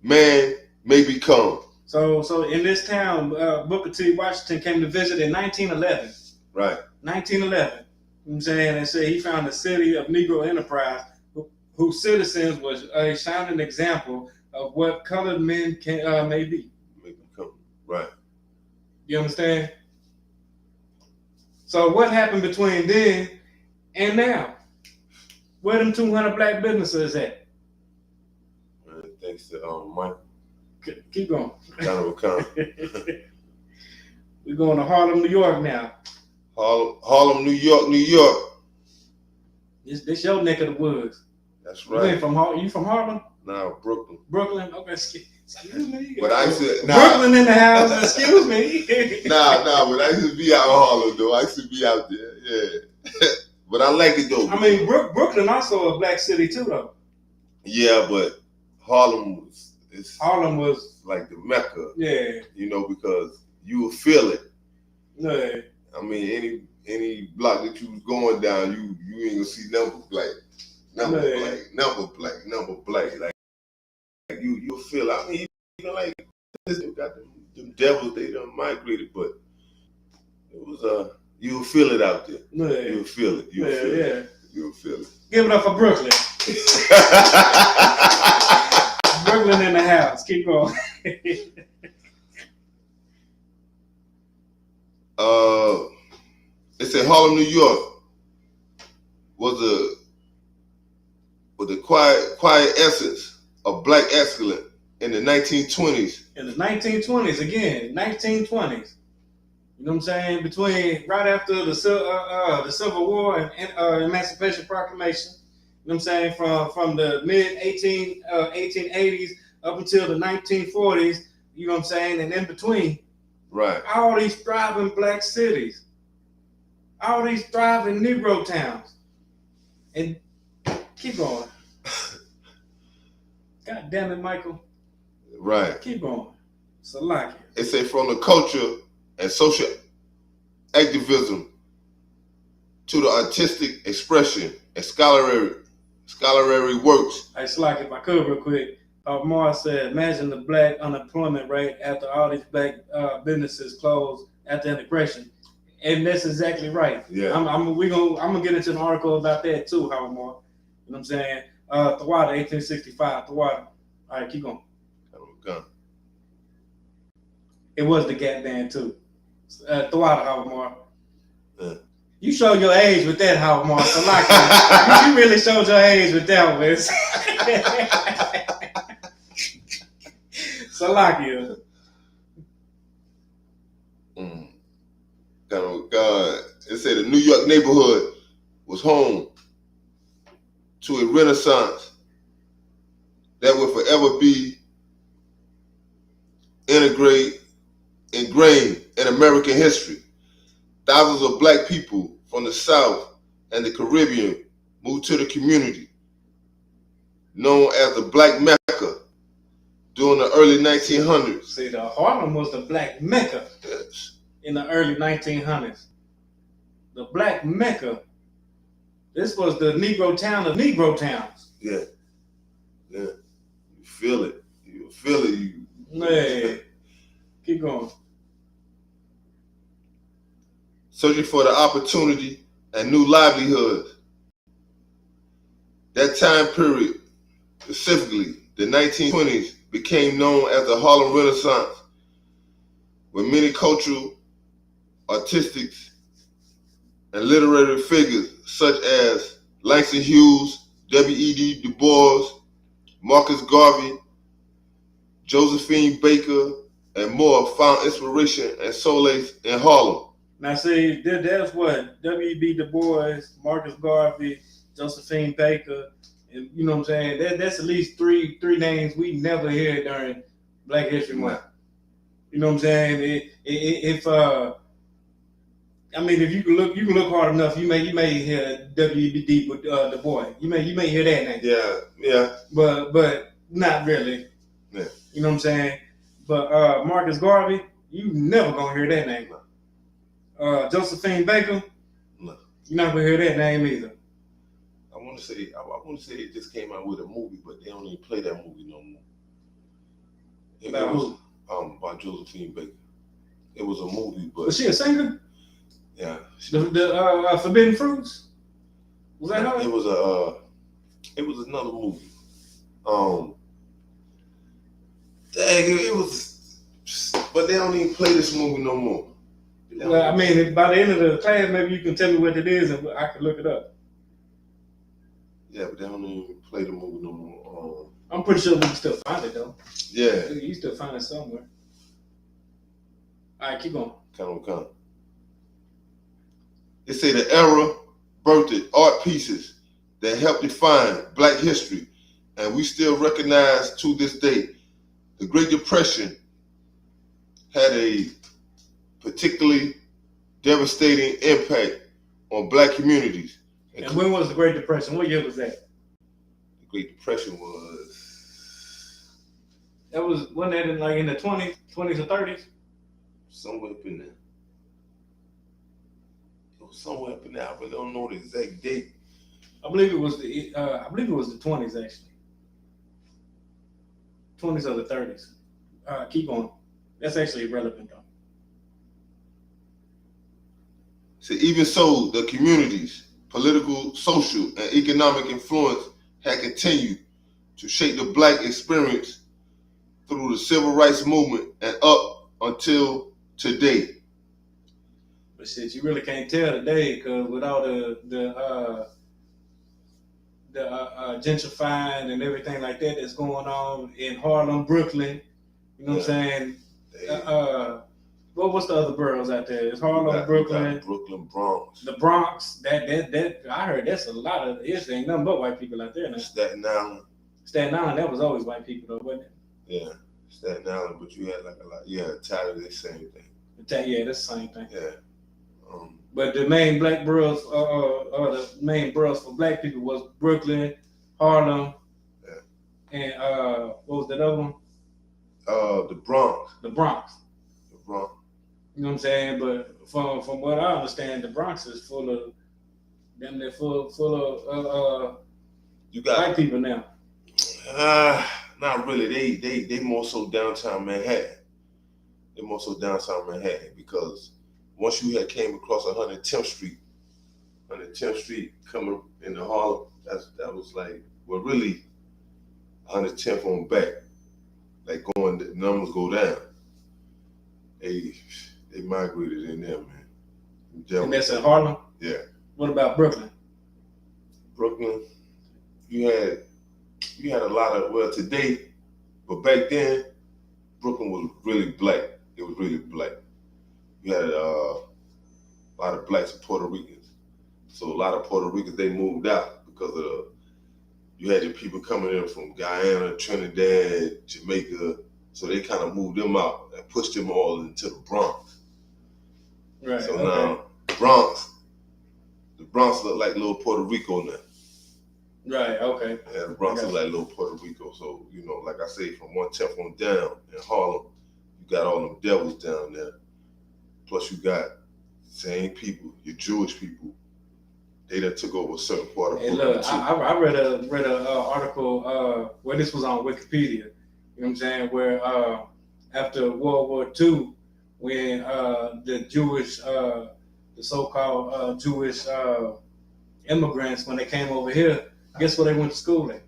Speaker 4: man may become.
Speaker 3: So in this town, Booker T. Washington came to visit in 1911.
Speaker 4: Right.
Speaker 3: 1911. You know what I'm saying? And said he found a city of Negro enterprise whose citizens was a shining example of what colored men can may be.
Speaker 4: May become. Right.
Speaker 3: You understand? So what happened between then and now? Where them 200 black businesses at?
Speaker 4: Thanks to Mike.
Speaker 3: Keep going.
Speaker 4: Got on count.
Speaker 3: We're going to Harlem, New York now.
Speaker 4: Harlem, New York.
Speaker 3: This your neck of the woods.
Speaker 4: That's right.
Speaker 3: You from Harlem?
Speaker 4: No, Brooklyn.
Speaker 3: Brooklyn? Okay, excuse me.
Speaker 4: But I said,
Speaker 3: Brooklyn in the house, excuse me.
Speaker 4: but I used to be out in Harlem, though. I used to be out there, yeah. But I like it, though.
Speaker 3: I mean, Brooklyn also a black city, too, though.
Speaker 4: Yeah, but Harlem
Speaker 3: was
Speaker 4: like the Mecca.
Speaker 3: Yeah.
Speaker 4: You know, because you will feel it.
Speaker 3: Yeah.
Speaker 4: I mean, any block that you was going down, you ain't gonna see number black. Number black. Like you'll feel it. I mean, you know, like they got them devils, they done migrated, but it was you'll feel it out there.
Speaker 3: Yeah.
Speaker 4: You'll feel it. You'll feel it.
Speaker 3: Give it up for Brooklyn. Brooklyn in the house. Keep going.
Speaker 4: It said Harlem, New York was the quiet essence of black excellence in the 1920s.
Speaker 3: In the 1920s, again, 1920s. You know what I'm saying? Right after the Civil War and Emancipation Proclamation. You know what I'm saying? From the mid 1880s up until the 1940s. You know what I'm saying? And in between.
Speaker 4: Right.
Speaker 3: All these thriving black cities. All these thriving Negro towns. And keep going. God damn it, Michael.
Speaker 4: Right.
Speaker 3: Keep going. Salakia.
Speaker 4: It say from the culture and social activism to the artistic expression and scholarly works.
Speaker 3: Hey, Salakia, if I could real quick. Mars said, imagine the black unemployment rate after all these black businesses closed after integration. And that's exactly right.
Speaker 4: Yeah.
Speaker 3: I'm gonna get into an article about that too, Howard Moore. You know what I'm saying? Thawada, 1865, Thawada. All right, keep going. It was the Gap Band too. Thawada, Howard Moore. You show your age with that, Howard Moore. Salakia. You really showed your age with that one. Salakia.
Speaker 4: God. It said the New York neighborhood was home to a renaissance that will forever be ingrained in American history. Thousands of black people from the South and the Caribbean moved to the community, known as the Black Mecca, during the early 1900s.
Speaker 3: See, the Harlem was the Black Mecca.
Speaker 4: Yes.
Speaker 3: In the early 1900s. The Black Mecca. This was the Negro town of Negro towns.
Speaker 4: Yeah. Yeah. You feel it. You feel it.
Speaker 3: Hey. Keep going.
Speaker 4: Searching for the opportunity and new livelihoods. That time period, specifically the 1920s, became known as the Harlem Renaissance, where many cultural, artistic, and literary figures such as Langston Hughes, W.E.B. Du Bois, Marcus Garvey, Josephine Baker, and more found inspiration and solace in Harlem.
Speaker 3: Now see, that's what W.E.B. Du Bois, Marcus Garvey, Josephine Baker, and you know what I'm saying? That's at least three names we never hear during Black History Month. You know what I'm saying? If you can look hard enough, you may hear W.E.B. Du Bois. You may hear that name.
Speaker 4: Yeah.
Speaker 3: But not really.
Speaker 4: Yeah.
Speaker 3: You know what I'm saying? But Marcus Garvey, you never gonna hear that name. Josephine Baker,
Speaker 4: no.
Speaker 3: You're not gonna hear that name either.
Speaker 4: I want to say it just came out with a movie, but they don't even play that movie no more.
Speaker 3: About who?
Speaker 4: By Josephine Baker. It was a movie, but
Speaker 3: was she a singer?
Speaker 4: Yeah.
Speaker 3: The Forbidden Fruits? Was that her?
Speaker 4: It was another movie. It was, but they don't even play this movie no more.
Speaker 3: Well, I mean, by the end of the class, maybe you can tell me what it is, and I can look it up.
Speaker 4: Yeah, but they don't even play the movie no more.
Speaker 3: I'm pretty sure we can still find it though.
Speaker 4: Yeah,
Speaker 3: you still find it somewhere. All right, keep going.
Speaker 4: Come. They say the era birthed art pieces that helped define Black history, and we still recognize to this day. The Great Depression had a particularly devastating impact on Black communities.
Speaker 3: And when was the Great Depression? What year was that?
Speaker 4: The Great Depression was...
Speaker 3: Wasn't that in the 20s or 30s?
Speaker 4: Somewhere up in there. It was somewhere up in there. I really don't know the exact date.
Speaker 3: I believe it was the 20s actually. 20s or the 30s. Keep going. That's actually irrelevant though.
Speaker 4: So even so, the communities, political, social, and economic influence had continued to shape the Black experience through the civil rights movement and up until today.
Speaker 3: But shit, you really can't tell today because with all the gentrifying and everything like that that's going on in Harlem, Brooklyn, you know what I'm saying? What's the other boroughs out there? It's Harlem, Brooklyn,
Speaker 4: Bronx.
Speaker 3: The Bronx. That I heard that's a lot of. It ain't nothing but white people out there now.
Speaker 4: Staten Island.
Speaker 3: That was always white people though, wasn't it?
Speaker 4: Yeah, Staten Island, but you had like a lot. Yeah, Italian, the same thing.
Speaker 3: Yeah, that's the same thing.
Speaker 4: Yeah.
Speaker 3: But the main black boroughs, the main boroughs for Black people was Brooklyn, Harlem, and what was that other one?
Speaker 4: The Bronx.
Speaker 3: The Bronx.
Speaker 4: The Bronx.
Speaker 3: You know what I'm saying? But from what I understand, the Bronx is full of them. They're full of
Speaker 4: you got
Speaker 3: white people now.
Speaker 4: Not really. They more so downtown Manhattan. They're more so downtown Manhattan because once you had came across 110th Street coming into Harlem, that was like, well, really 110th on back, like going, the numbers go down. They migrated in there, man.
Speaker 3: And that's in Harlem?
Speaker 4: Yeah.
Speaker 3: What about Brooklyn?
Speaker 4: Brooklyn, you had a lot of, well, today, but back then, Brooklyn was really black. It was really black. You had a lot of blacks and Puerto Ricans. So a lot of Puerto Ricans, they moved out because of you had the people coming in from Guyana, Trinidad, Jamaica. So they kind of moved them out and pushed them all into the Bronx.
Speaker 3: Right.
Speaker 4: So now the Bronx look like little Puerto Rico now.
Speaker 3: Right. Okay.
Speaker 4: Yeah, the Bronx look like little Puerto Rico. So like I say, from 110th on down in Harlem, you got all them devils down there. Plus you got same people, your Jewish people. They done took over a certain part of Brooklyn.
Speaker 3: Look, I read a article where this was on Wikipedia. You know what I'm saying? Where after World War II, when the Jewish, the so-called Jewish immigrants, when they came over here, guess where they went to school at?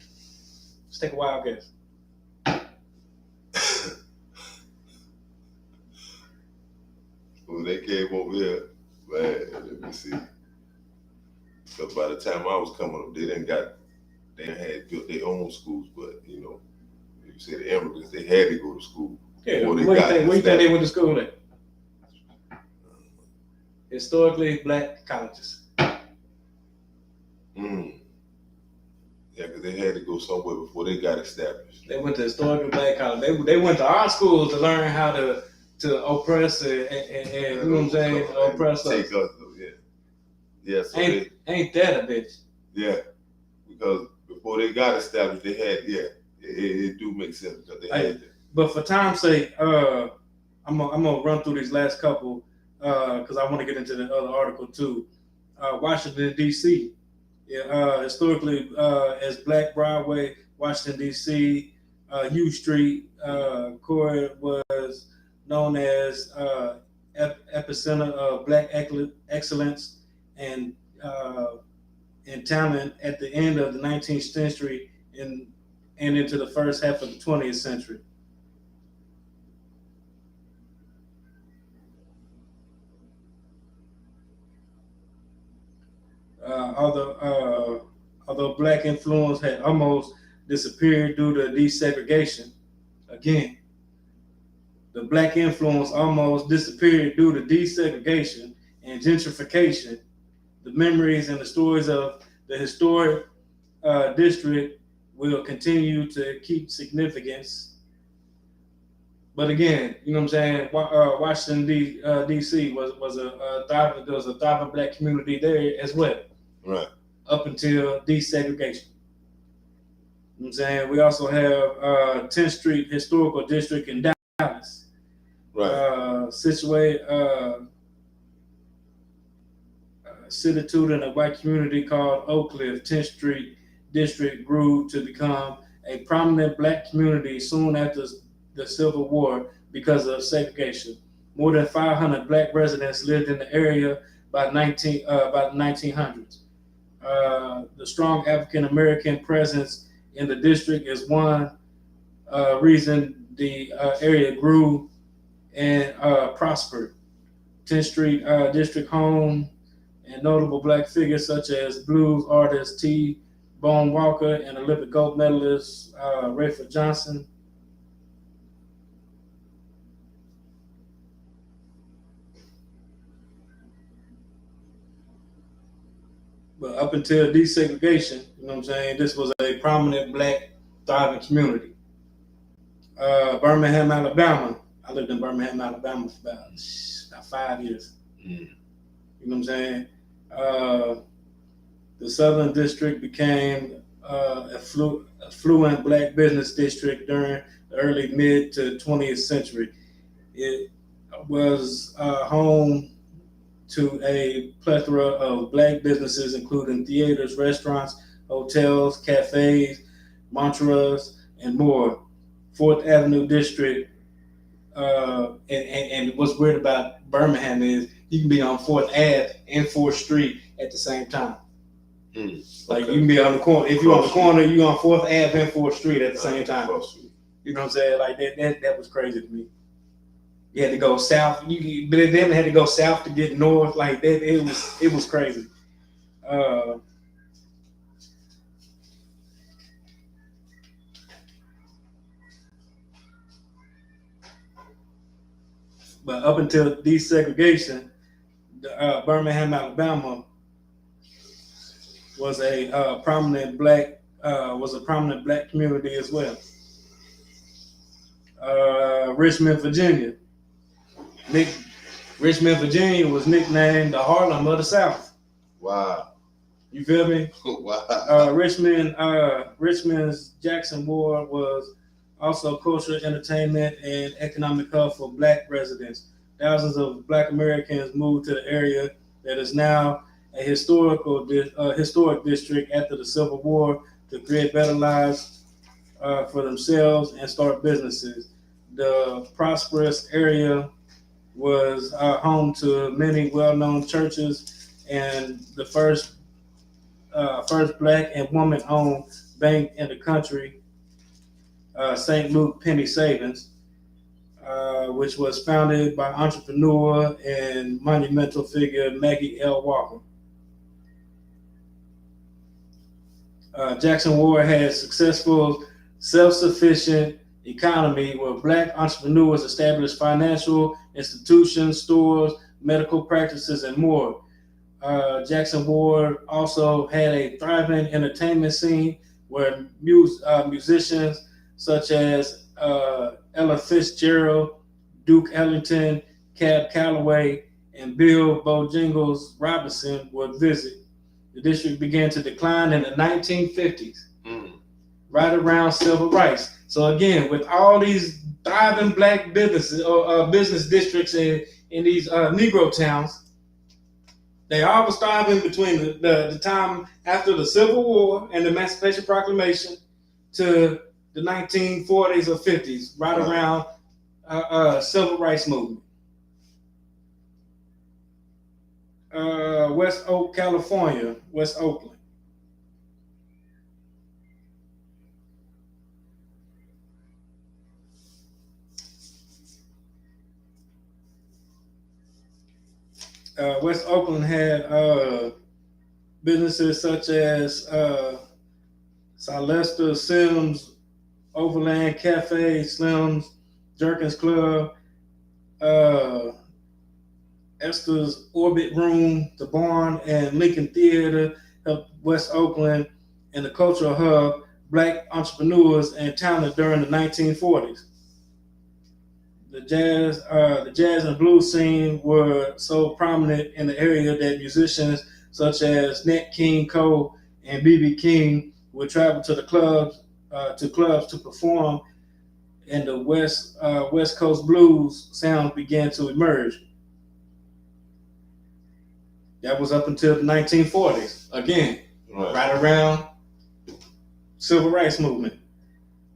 Speaker 3: Let's take a wild guess.
Speaker 4: When they came over here, man, let me see. Because by the time I was coming up, they had built their own schools, but you say the immigrants, they had to go to school.
Speaker 3: Yeah, where you think they went to school at? Historically black colleges.
Speaker 4: Yeah, because they had to go somewhere before they got established.
Speaker 3: They went to historically black college. They went to our schools to learn how to oppress and you know what I'm saying, oppress us.
Speaker 4: Take us, yeah. Yeah, so
Speaker 3: ain't that a bitch?
Speaker 4: Yeah, because before they got established, they had, it do make sense because they had that.
Speaker 3: But for time's sake, I'm gonna run through these last couple because I want to get into the other article too. Washington D.C. Historically as Black Broadway, Washington D.C. U Street, Corey was known as epicenter of Black excellence and talent at the end of the 19th century and into the first half of the 20th century. Although Black influence had almost disappeared due to desegregation, again, the Black influence almost disappeared due to desegregation and gentrification. The memories and the stories of the historic district will continue to keep significance. But again, you know what I'm saying? Washington D.C. was a thriving Black community there as well.
Speaker 4: Right.
Speaker 3: Up until desegregation. You know what I'm saying? We also have 10th Street Historical District in Dallas.
Speaker 4: Right.
Speaker 3: Situated in a white community called Oak Cliff, 10th Street District grew to become a prominent Black community soon after the Civil War because of segregation. More than 500 Black residents lived in the area by the 1900s. The strong African American presence in the district is one reason the area grew and prospered. 10th Street District home and notable Black figures such as blues artist T. Bone Walker and Olympic gold medalist Rayford Johnson. But up until desegregation, you know what I'm saying, this was a prominent Black thriving community. Birmingham, Alabama. I lived in Birmingham, Alabama for about 5 years. You know what I'm saying? The Southern District became affluent black business district during the early mid to 20th century. It was home to a plethora of black businesses, including theaters, restaurants, hotels, cafes, mantras, and more. Fourth Avenue District, and what's weird about Birmingham is you can be on 4th Ave and 4th Street at the same time. Like
Speaker 4: Okay.
Speaker 3: you can be on the corner. If you're on the corner, you're on 4th Ave and 4th Street at the same time. You know what I'm saying? Like that was crazy to me. You had to go south. But then had to go south to get north. Like that, it was crazy. But up until desegregation, Birmingham, Alabama, was a prominent black community as well. Richmond, Virginia. Richmond, Virginia was nicknamed the Harlem of the South.
Speaker 4: Wow.
Speaker 3: You feel me?
Speaker 4: Wow.
Speaker 3: Richmond's Jackson Ward was also cultural, entertainment, and economic hub for black residents. Thousands of black Americans moved to the area that is now a historic district after the Civil War to create better lives for themselves and start businesses. The prosperous area was home to many well-known churches and the first black and woman-owned bank in the country, St. Luke Penny Savings, which was founded by entrepreneur and monumental figure Maggie L. Walker. Jackson Ward had successful, self-sufficient economy where black entrepreneurs established financial institutions, stores, medical practices, and more. Jackson Ward also had a thriving entertainment scene where musicians such as Ella Fitzgerald, Duke Ellington, Cab Calloway, and Bill Bojangles Robinson would visit. The district began to decline in the 1950s, right around civil rights. So again, with all these thriving black businesses or business districts in these Negro towns, they all was thriving between the time after the Civil War and the Emancipation Proclamation to the 1940s or 50s, right around civil rights movement. West Oak, California, West Oakland. West Oakland had businesses such as Sylvester Sims, Overland Cafe, Slim's, Jerkins Club, Esther's Orbit Room, The Barn, and Lincoln Theater helped West Oakland and the cultural hub black entrepreneurs and talent during the 1940s. The jazz and blues scene were so prominent in the area that musicians such as Nat King Cole and B.B. King would travel to the clubs to perform, and the West Coast blues sound began to emerge. That was up until the 1940s. Again, right around civil rights movement.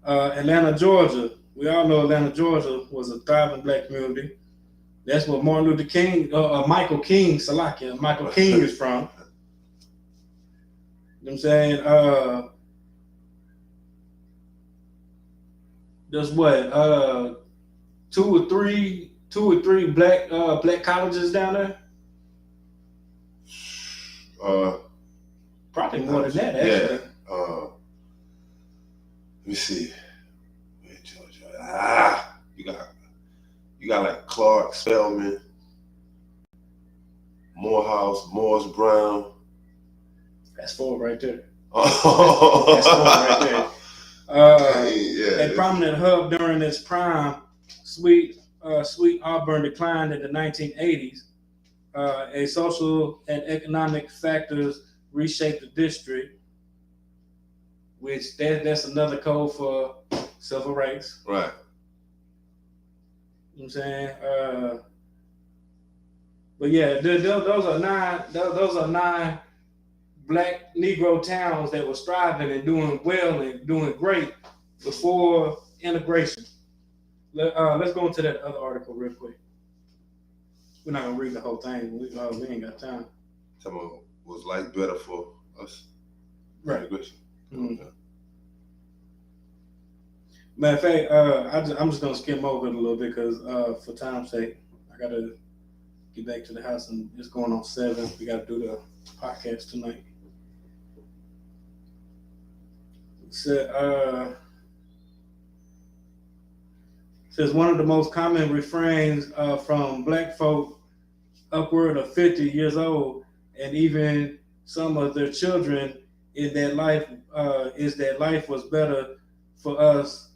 Speaker 3: Atlanta, Georgia. We all know Atlanta, Georgia was a thriving black community. That's where Martin Luther King, Michael King is from. You know what I'm saying? There's what, two or three black colleges down there? Probably more than that, actually.
Speaker 4: Yeah. Let me see. You got like Clark, Spelman, Morehouse, Morris Brown.
Speaker 3: That's four right there.
Speaker 4: That's
Speaker 3: four right there.
Speaker 4: A
Speaker 3: prominent hub during its prime, Sweet Auburn declined in the 1980s. A social and economic factors reshaped the district. which that's another code for civil rights.
Speaker 4: Right.
Speaker 3: You know what I'm saying? But yeah, those are nine. Those are nine Black Negro towns that were striving and doing well and doing great before integration. Let's go into that other article real quick. We're not gonna read the whole thing. We ain't got time.
Speaker 4: Tell me, was life better for us?
Speaker 3: Right.
Speaker 4: Integration.
Speaker 3: Mm-hmm. Matter of fact, I'm just gonna skim over it a little bit because for time's sake, I gotta get back to the house and it's going on 7. We gotta do the podcast tonight. So, says one of the most common refrains from Black folk upward of 50 years old, and even some of their children, is that life was better for us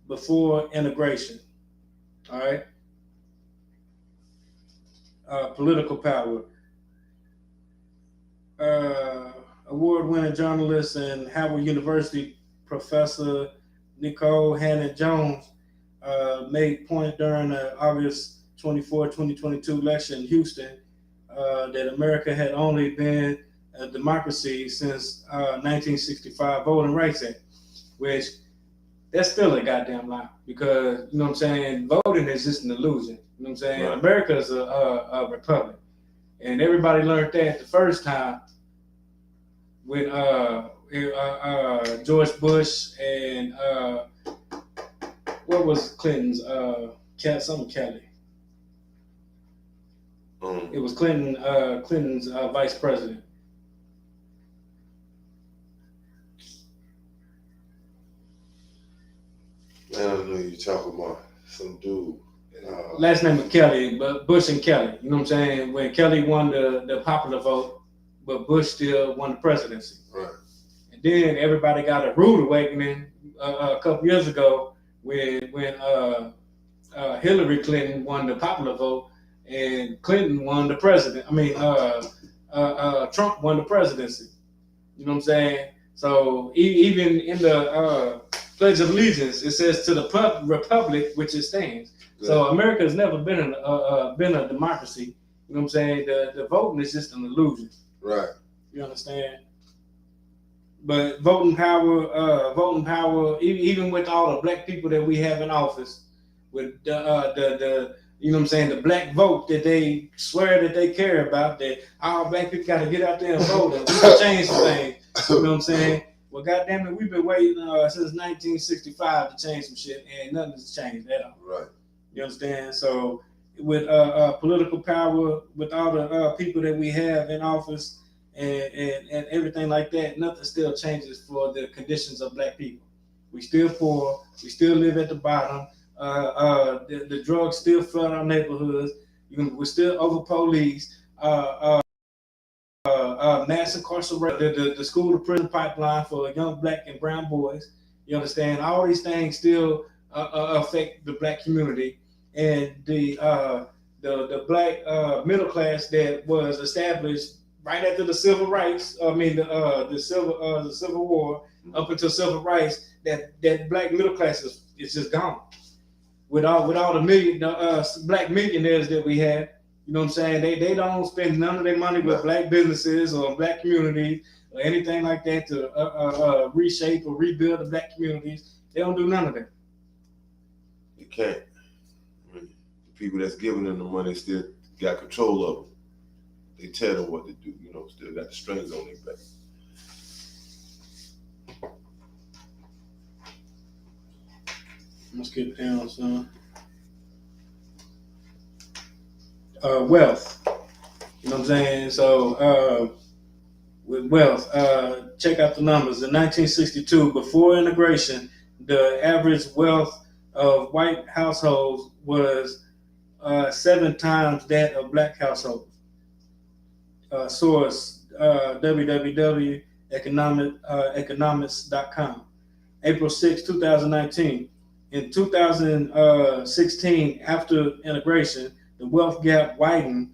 Speaker 3: before integration. All right. Political power. Award-winning journalist and Howard University professor Nicole Hannon-Jones made point during the August 24, 2022 lecture in Houston that America had only been a democracy since 1965 Voting Rights Act, which that's still a goddamn lie because, you know what I'm saying, voting is just an illusion. You know what I'm saying? Right. America is a republic. And everybody learned that the first time when George Bush and what was Clinton's Kelly. It was Clinton's vice president.
Speaker 4: I don't know you're talking about some dude.
Speaker 3: Last name was Kelly, but Bush and Kelly. You know what I'm saying? When Kelly won the popular vote, but Bush still won the presidency.
Speaker 4: Right.
Speaker 3: And then everybody got a rude awakening a couple years ago when Hillary Clinton won the popular vote and Clinton won the president. Trump won the presidency. You know what I'm saying? So even in the Pledge of Allegiance, it says to the republic which it stands. Yeah. So America has never been a democracy. You know what I'm saying? The voting is just an illusion.
Speaker 4: Right.
Speaker 3: You understand? But voting power, even with all the black people that we have in office, with the you know what I'm saying, the black vote that they swear that they care about, that all black people got to get out there and vote and we can change some things. You know what I'm saying? Well, goddamn it, we've been waiting since 1965 to change some shit, and nothing has changed at all.
Speaker 4: Right.
Speaker 3: You understand? So with political power, with all the people that we have in office and everything like that, nothing still changes for the conditions of black people. We still poor. We still live at the bottom. The drugs still flood our neighborhoods. We're still over police. Mass incarceration, the school to prison pipeline for young black and brown boys. You understand? All these things still affect the black community, and the black middle class that was established right after the civil rights. The Civil War up until civil rights. That black middle class is just gone. With all the black millionaires that we have. You know what I'm saying? They don't spend none of their money with black businesses or black communities or anything like that to reshape or rebuild the black communities. They don't do none of that.
Speaker 4: You can't. I mean, the people that's giving them the money still got control of them. They tell them what to do. You know, still got the strings on their back.
Speaker 3: Let's get down, son. Wealth. You know what I'm saying? So with wealth, check out the numbers. In 1962, before integration, the average wealth of white households was 7 times that of black households. Source www.economics.com. April 6, 2019. In 2016, after integration, the wealth gap widened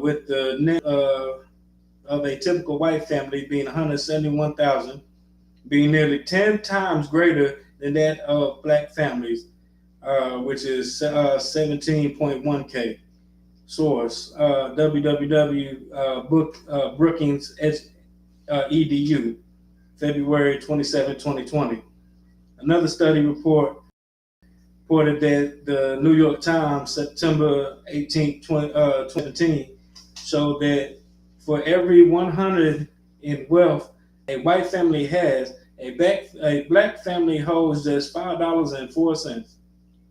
Speaker 3: with the net of a typical white family being $171,000 being nearly 10 times greater than that of black families, which is 17.1K. Source, www.Brookings edu, February 27, 2020. Another study reported that the New York Times, September 18, 2017, showed that for every 100 in wealth a white family has, a black family holds just $5.04.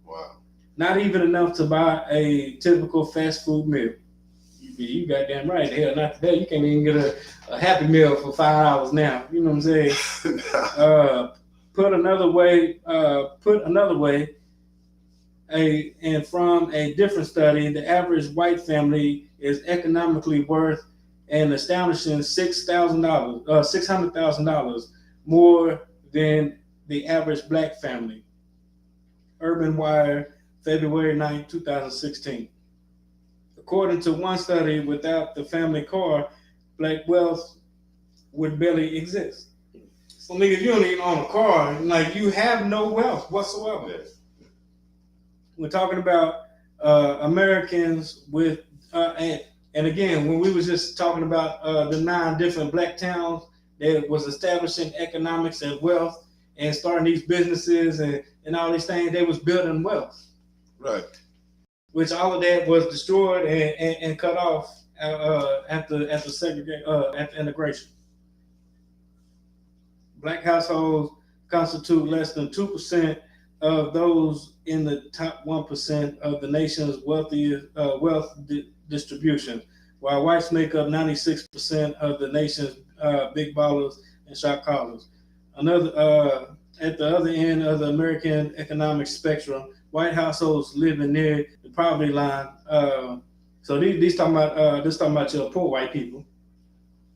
Speaker 4: Wow.
Speaker 3: Not even enough to buy a typical fast food meal. You goddamn right. Hell, not today. You can't even get a Happy Meal for $5 now. You know what I'm saying? Put another way, and from a different study, the average white family is economically worth an astonishing $600,000 more than the average black family. Urban Wire, February 9, 2016. According to one study, without the family car, black wealth would barely exist. So, niggas, you don't even own a car. Like, you have no wealth whatsoever.
Speaker 4: Yes.
Speaker 3: We're talking about Americans with, and again, when we was just talking about the 9 different black towns that was establishing economics and wealth and starting these businesses and all these things, they was building wealth.
Speaker 4: Right.
Speaker 3: Which all of that was destroyed and cut off after integration. Black households constitute less than 2% of those in the top 1% of the nation's wealth distribution, while whites make up 96% of the nation's big ballers and shot callers. At the other end of the American economic spectrum, white households living near the poverty line. So these talking about your poor white people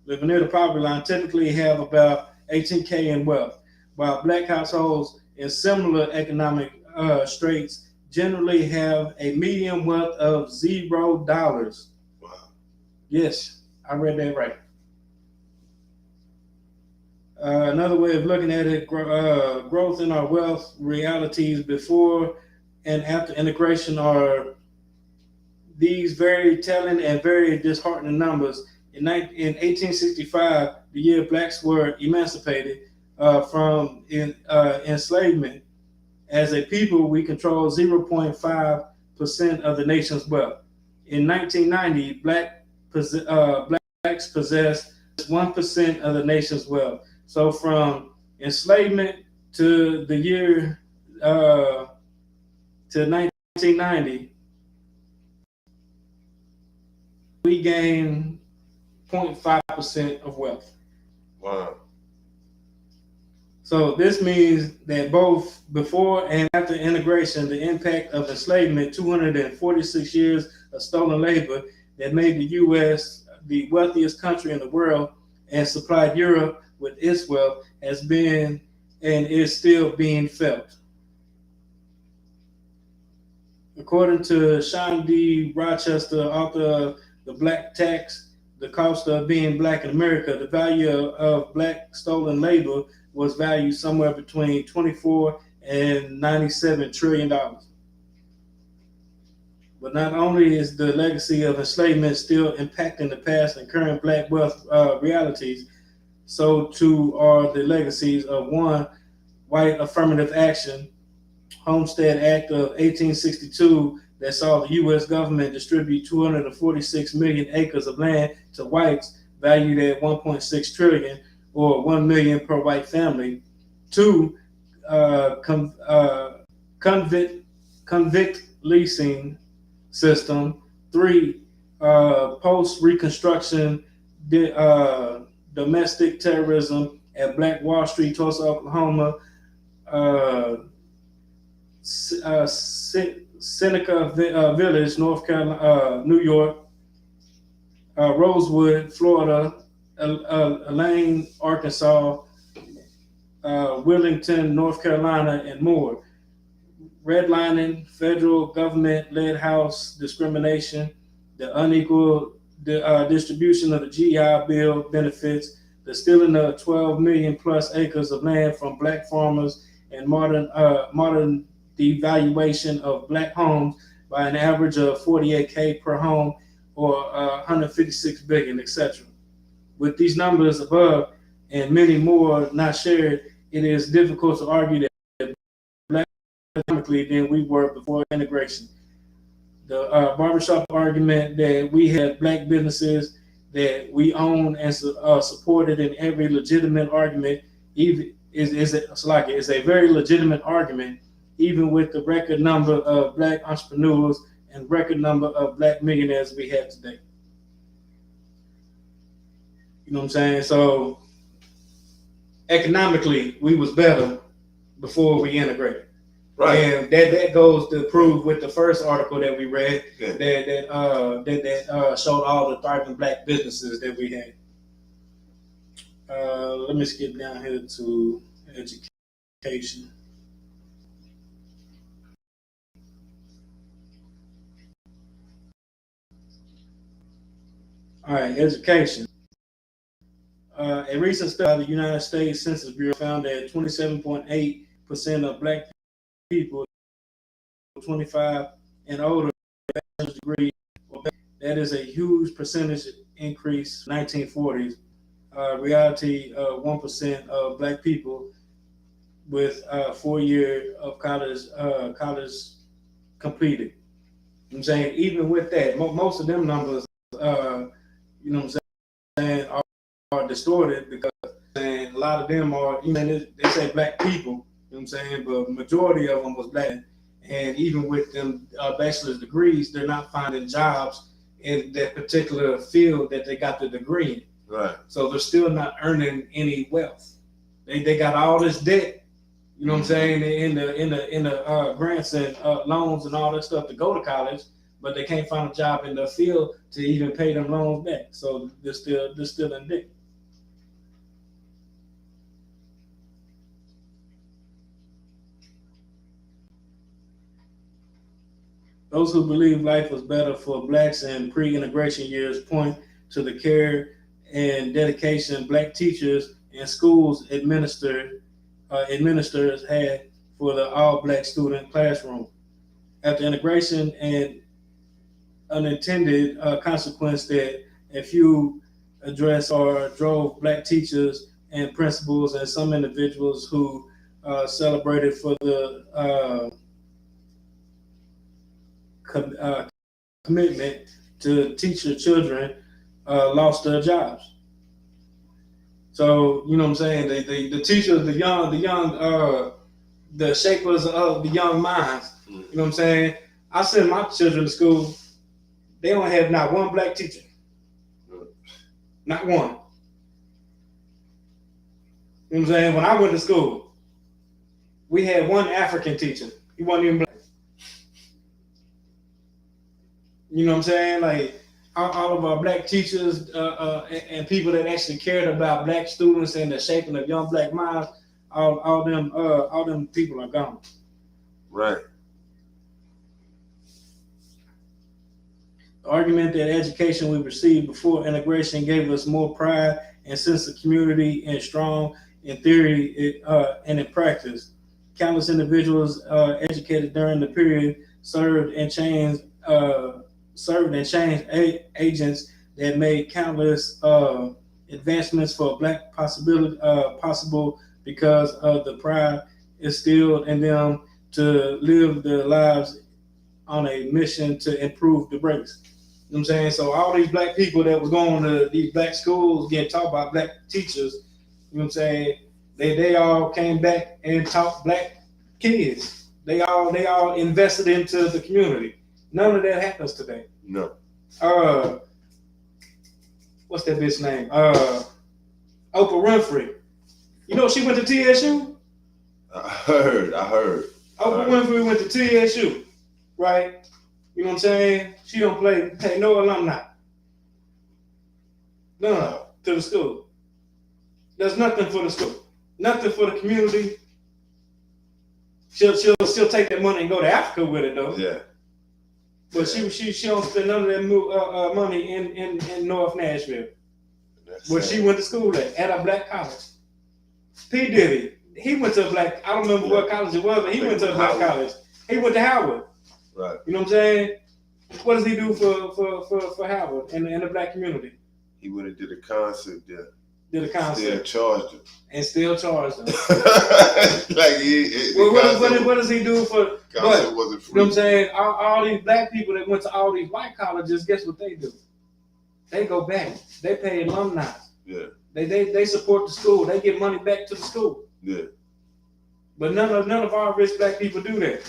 Speaker 3: living near the poverty line typically have about 18K in wealth, while black households in similar economic straits generally have a median wealth of $0.
Speaker 4: Wow.
Speaker 3: Yes, I read that right. Another way of looking at it, growth in our wealth realities before and after integration are these very telling and very disheartening numbers. In 1865, the year blacks were emancipated from enslavement, as a people, we control 0.5% of the nation's wealth. In 1990, blacks possessed 1% of the nation's wealth. So from enslavement to the year to 1990, we gained 0.5% of wealth.
Speaker 4: Wow.
Speaker 3: So this means that both before and after integration, the impact of enslavement, 246 years of stolen labor that made the U.S. the wealthiest country in the world and supplied Europe with its wealth, has been and is still being felt. According to Sean D. Rochester, author of The Black Tax, The Cost of Being Black in America, the value of black stolen labor was valued somewhere between $24 and $97 trillion. But not only is the legacy of enslavement still impacting the past and current black wealth realities, so too are the legacies of one, white affirmative action, Homestead Act of 1862, that saw the U.S. government distribute 246 million acres of land to whites valued at 1.6 trillion, or 1 million per white family. 2, convict leasing system. 3, post-Reconstruction domestic terrorism at Black Wall Street, Tulsa, Oklahoma. Seneca Village, North Carolina, New York. Rosewood, Florida. Elaine, Arkansas. Wilmington, North Carolina, and more. Redlining, federal government-led house discrimination, the unequal distribution of the GI Bill benefits, the stealing of 12 million plus acres of land from black farmers, and modern devaluation of black homes by an average of 48K per home, or 156 billion, etc. With these numbers above and many more not shared, it is difficult to argue that black economically than we were before integration. The barbershop argument that we had black businesses that we own and supported in every legitimate argument, even is a very legitimate argument, even with the record number of black entrepreneurs and record number of black millionaires we have today. You know what I'm saying? So economically, we was better before we integrated.
Speaker 4: Right.
Speaker 3: And that goes to prove with the first article that we read,
Speaker 4: Yeah.
Speaker 3: that showed all the thriving black businesses that we had. Let me skip down here to education. All right, education. A recent study by the United States Census Bureau found that 27.8% of black people 25 and older have a bachelor's degree. That is a huge percentage increase. 1940s. Reality, 1% of black people with 4 years of college completed. You know what I'm saying? Even with that, most of them numbers, you know what I'm saying, are distorted, because a lot of them are, you know, they say black people, you know what I'm saying, but majority of them was black. And even with them bachelor's degrees, they're not finding jobs in that particular field that they got the degree in.
Speaker 4: Right.
Speaker 3: So they're still not earning any wealth. They got all this debt, you know what I'm saying, in the grants and loans and all that stuff to go to college, but they can't find a job in the field to even pay them loans back. So they're still in debt. Those who believe life was better for blacks in pre-integration years point to the care and dedication black teachers and schools administrators had for the all-black student classroom. After integration, and unintended consequence that a few addressed or drove black teachers and principals and some individuals who celebrated for the commitment to teach your children lost their jobs. So, you know what I'm saying? The teachers, the shapers of the young minds, you know what I'm saying? I send my children to school, they don't have not one black teacher. Not one. You know what I'm saying? When I went to school, we had one African teacher. He wasn't even black. You know what I'm saying? Like, all of our black teachers and people that actually cared about black students and the shaping of young black minds, all them people are gone.
Speaker 4: Right.
Speaker 3: The argument that education we received before integration gave us more pride and sense of community and strong in theory and in practice. Countless individuals educated during the period served and changed agents that made countless advancements for black possible because of the pride instilled in them to live their lives on a mission to improve the race. You know what I'm saying? So all these black people that was going to these black schools getting taught by black teachers, you know what I'm saying, they all came back and taught black kids. They all invested into the community. None of that happens today.
Speaker 4: No.
Speaker 3: What's that bitch name? Oprah Winfrey. You know she went to TSU?
Speaker 4: I heard.
Speaker 3: Oprah Winfrey went to TSU, right? You know what I'm saying? She don't pay no alumni. None to the school. There's nothing for the school. Nothing for the community. She'll take that money and go to Africa with it though.
Speaker 4: Yeah.
Speaker 3: But she don't spend none of that money in North Nashville. where she went to school at a black college. P. Diddy, he went to a black, I don't remember what college it was, but he went to a black college. He went to Howard.
Speaker 4: Right.
Speaker 3: You know what I'm saying? What does he do for Howard and the black community?
Speaker 4: He went and did a concert there.
Speaker 3: Did a concert.
Speaker 4: Still charged him.
Speaker 3: And still charged him.
Speaker 4: Like
Speaker 3: what does he do for?
Speaker 4: Concert wasn't free.
Speaker 3: You know what I'm saying? All these black people that went to all these white colleges, guess what they do? They go back. They pay alumni.
Speaker 4: Yeah.
Speaker 3: They support the school. They give money back to the school.
Speaker 4: Yeah.
Speaker 3: But none of our rich black people do that.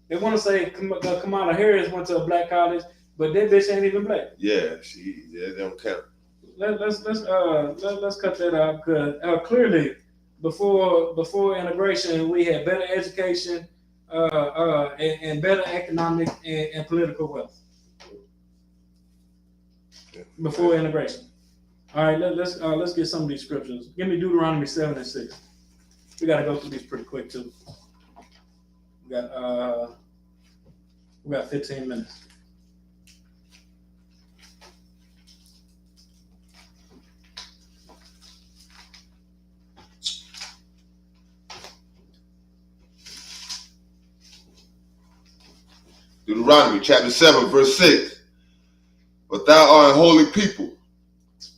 Speaker 3: They want to say Kamala Harris went to a black college, but that bitch ain't even black.
Speaker 4: Yeah, they don't count.
Speaker 3: Let's cut that out, because clearly before integration we had better education and better economic and political wealth. Before integration. All right, let's get some of these scriptures. Give me Deuteronomy 7 and 6. We got to go through these pretty quick too. We got 15 minutes.
Speaker 4: Deuteronomy chapter 7, verse 6. But thou art a holy people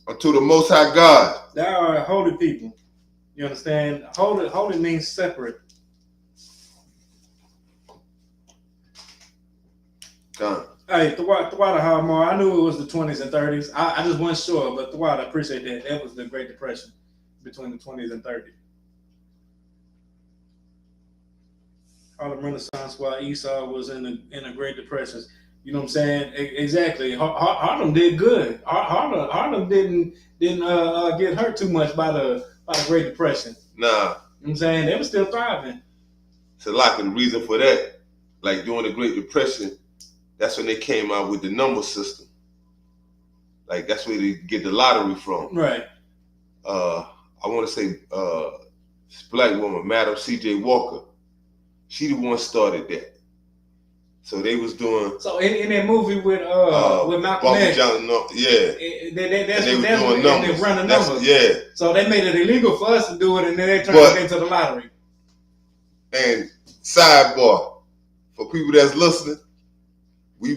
Speaker 4: unto the Most High God.
Speaker 3: Thou art a holy people. You understand? Holy means separate.
Speaker 4: Done.
Speaker 3: Hey, Thawada Harmar, I knew it was the 20s and 30s. I just wasn't sure, but Thawada, I appreciate that. That was the Great Depression between the 20s and 30s. Harlem Renaissance while Esau was in the Great Depression. You know what I'm saying? Exactly. Harlem did good. Harlem didn't get hurt too much by the Great Depression.
Speaker 4: Nah.
Speaker 3: You know what I'm saying? They were still thriving.
Speaker 4: So like the reason for that, like during the Great Depression, that's when they came out with the number system. Like that's where they get the lottery from.
Speaker 3: Right.
Speaker 4: I want to say this black woman, Madam C.J. Walker. She the one started that. So they was doing. So in that movie with Malcolm X, that's
Speaker 3: they doing numbers. They run the numbers.
Speaker 4: Yeah.
Speaker 3: So they made it illegal for us to do it, and then they turned it into the lottery.
Speaker 4: And sidebar, for people that's listening, y'all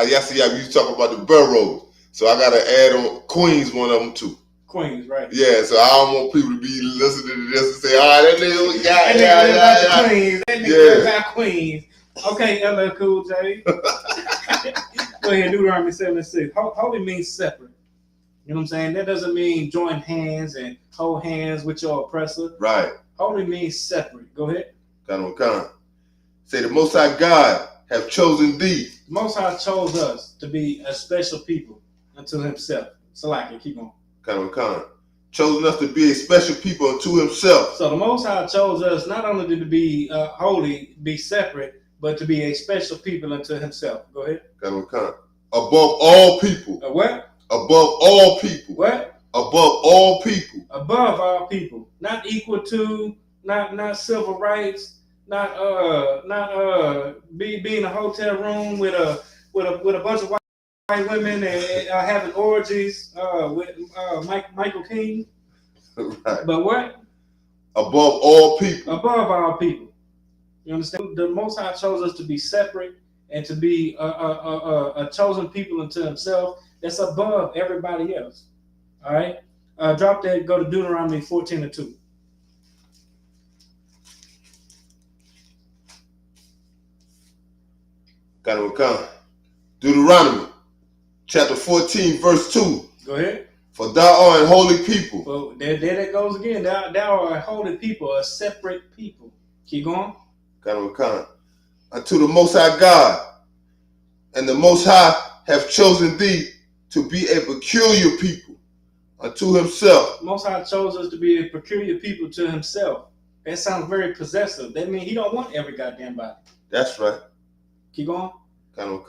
Speaker 4: used to talk about the boroughs. So I gotta add on Queens, one of them too.
Speaker 3: Queens, right?
Speaker 4: Yeah, so I don't want people to be listening to this and say, that nigga,
Speaker 3: yeah. Queens. That nigga got Queens. Okay, LL Cool J. Go ahead, Deuteronomy 7 and 6. Holy means separate. You know what I'm saying? That doesn't mean join hands and hold hands with your oppressor.
Speaker 4: Right.
Speaker 3: Holy means separate. Go ahead.
Speaker 4: Kind. Say the Most High God have chosen thee.
Speaker 3: The Most High chose us to be a special people unto himself. Salaki, keep on.
Speaker 4: Kind. Chosen us to be a special people unto himself.
Speaker 3: So the Most High chose us not only to be holy, be separate, but to be a special people unto himself. Go ahead.
Speaker 4: Kind. Above all people.
Speaker 3: What?
Speaker 4: Above all people.
Speaker 3: What?
Speaker 4: Above all people.
Speaker 3: Above all people. Not equal to, not civil rights, not be in a hotel room with a bunch of white women and having orgies with Michael King.
Speaker 4: Right.
Speaker 3: But what?
Speaker 4: Above all people.
Speaker 3: Above all people. You understand? The Most High chose us to be separate and to be a chosen people unto himself that's above everybody else. All right? Drop that, go to Deuteronomy 14 and 2.
Speaker 4: Come. Deuteronomy chapter 14, verse 2.
Speaker 3: Go ahead.
Speaker 4: For thou art a holy people.
Speaker 3: Well, there that goes again. Thou art a holy people, a separate people. Keep going.
Speaker 4: Come. Unto the Most High God. And the Most High have chosen thee to be a peculiar people unto himself.
Speaker 3: Most High chose us to be a peculiar people to himself. That sounds very possessive. That means he don't want every goddamn body.
Speaker 4: That's right.
Speaker 3: Keep going.
Speaker 4: Come.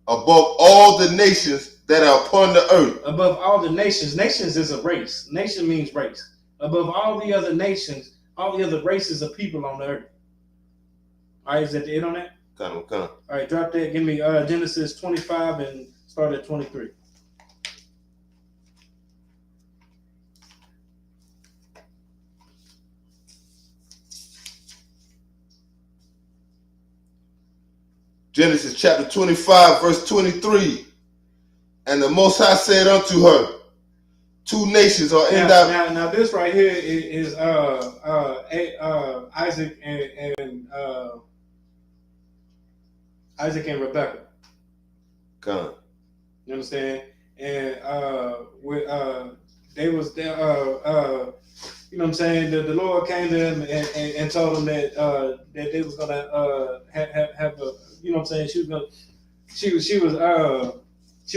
Speaker 4: Above all the nations that are upon the earth.
Speaker 3: Above all the nations. Nations is a race. Nation means race. Above all the other nations, all the other races of people on the earth. All right, is that the end on that?
Speaker 4: Come.
Speaker 3: All right, drop that. Give me Genesis 25 and start at 23.
Speaker 4: Genesis chapter 25, verse 23. And the Most High said unto her, two nations are in thy...
Speaker 3: Now this right here is Isaac and Isaac and Rebecca.
Speaker 4: Come.
Speaker 3: You understand? And they was there. You know what I'm saying? The Lord came to them and told them that that they was gonna have a. You know what I'm saying? She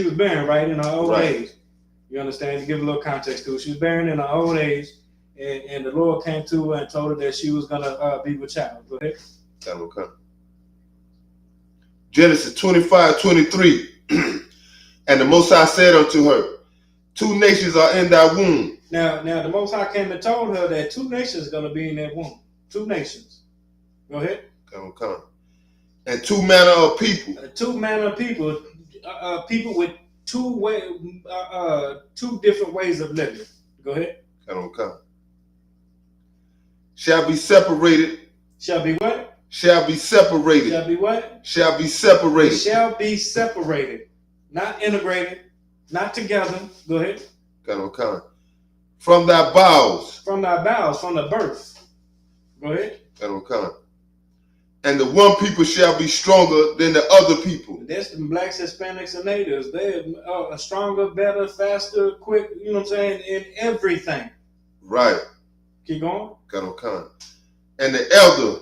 Speaker 3: was barren, right, in her old age. You understand? To give a little context to it, she was barren in her old age, and the Lord came to her and told her that she was gonna be with child. Go ahead.
Speaker 4: That will come. Genesis 25, 23. And the Most High said unto her, two nations are in thy womb.
Speaker 3: Now the Most High came and told her that two nations are going to be in that womb. Two nations. Go ahead.
Speaker 4: Come. And two manner of people.
Speaker 3: Two manner of people. People with two different ways of living. Go ahead.
Speaker 4: Come. Shall be separated.
Speaker 3: Shall be what?
Speaker 4: Shall be separated.
Speaker 3: Shall be what?
Speaker 4: Shall be separated.
Speaker 3: It shall be separated. Not integrated. Not together. Go ahead.
Speaker 4: Come. From thy bowels.
Speaker 3: From thy bowels. From the birth. Go ahead.
Speaker 4: Come. And the one people shall be stronger than the other people.
Speaker 3: That's the blacks, Hispanics, and natives. They're stronger, better, faster, quick, you know what I'm saying, in everything.
Speaker 4: Right.
Speaker 3: Keep going.
Speaker 4: Come. And the elder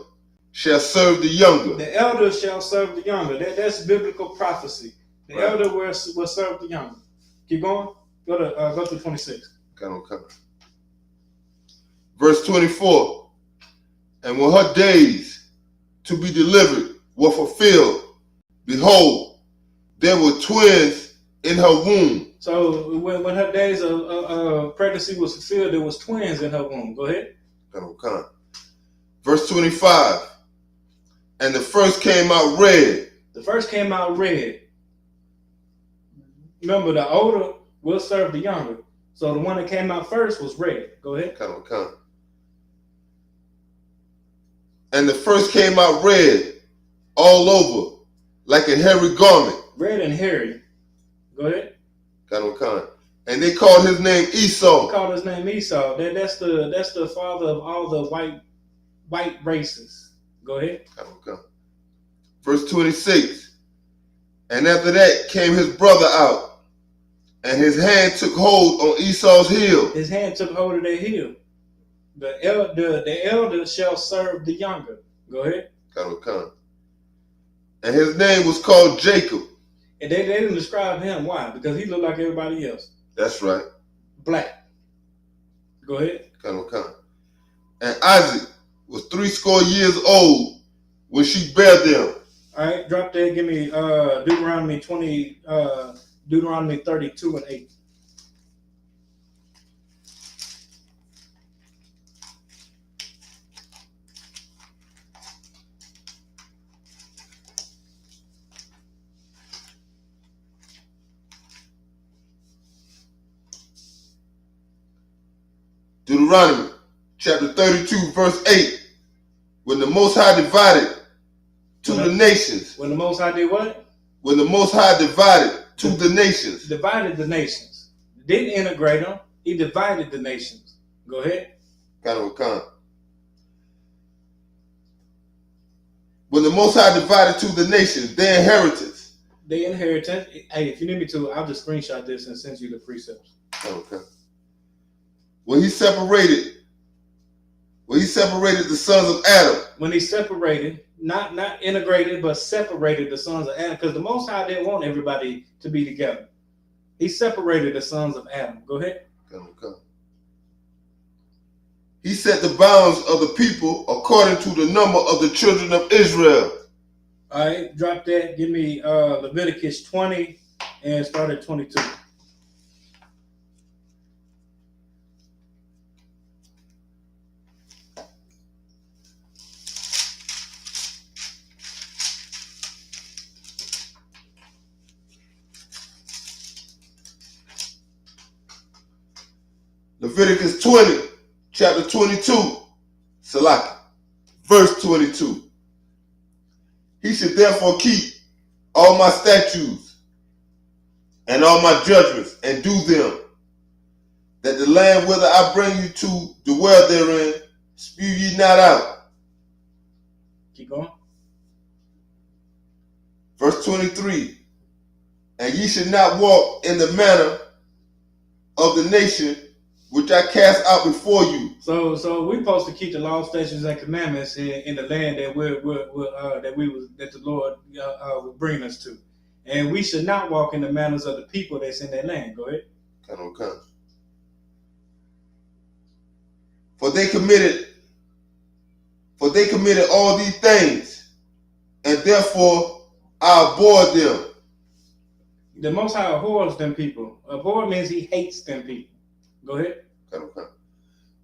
Speaker 4: shall serve the younger.
Speaker 3: The elder shall serve the younger. That's biblical prophecy. The elder will serve the younger. Keep going. Go to 26.
Speaker 4: Come. Verse 24. And when her days to be delivered were fulfilled, behold, there were twins in her womb.
Speaker 3: So when her days of pregnancy was fulfilled, there was twins in her womb. Go ahead.
Speaker 4: Come. Verse 25. And the first came out red.
Speaker 3: The first came out red. Remember, the older will serve the younger. So the one that came out first was red. Go ahead.
Speaker 4: Come. And the first came out red all over, like a hairy garment.
Speaker 3: Red and hairy. Go ahead.
Speaker 4: Come. And they called his name Esau.
Speaker 3: They called his name Esau. That's the father of all the white races. Go ahead.
Speaker 4: Come. Verse 26. And after that came his brother out, and his hand took hold on Esau's heel.
Speaker 3: His hand took hold of their heel. The elder shall serve the younger. Go ahead.
Speaker 4: Come. And his name was called Jacob.
Speaker 3: And they didn't describe him. Why? Because he looked like everybody else.
Speaker 4: That's right.
Speaker 3: Black. Go ahead.
Speaker 4: Come. And Isaac was 80 years old when she bare them.
Speaker 3: All right, drop that. Give me Deuteronomy 32 and 8.
Speaker 4: Deuteronomy chapter 32, verse 8. When the Most High divided to the nations.
Speaker 3: When the Most High did what?
Speaker 4: When the Most High divided to the nations.
Speaker 3: Divided the nations. Didn't integrate them. He divided the nations. Go ahead.
Speaker 4: Come. When the Most High divided to the nations their inheritance.
Speaker 3: Their inheritance. Hey, if you need me to, I'll just screenshot this and send you the precepts.
Speaker 4: Okay. When he separated the sons of Adam.
Speaker 3: When he separated, not integrated, but separated the sons of Adam, because the Most High didn't want everybody to be together. He separated the sons of Adam. Go ahead.
Speaker 4: Come. He set the bounds of the people according to the number of the children of Israel.
Speaker 3: All right, drop that. Give me Leviticus 20 and start at 22.
Speaker 4: Leviticus 20, chapter 22, Salaki, verse 22. He should therefore keep all my statutes and all my judgments, and do them, that the land whither I bring you to dwell therein, spew ye not out.
Speaker 3: Keep going.
Speaker 4: Verse 23, and ye should not walk in the manner of the nation which I cast out before you.
Speaker 3: So we're supposed to keep the law, statutes, and commandments in the land that that the Lord will bring us to, and we should not walk in the manners of the people that's in that land. Go ahead.
Speaker 4: Come. For they committed all these things, and therefore I abhorred them.
Speaker 3: The Most High abhors them people. Abhor means he hates them people. Go ahead.
Speaker 4: Come.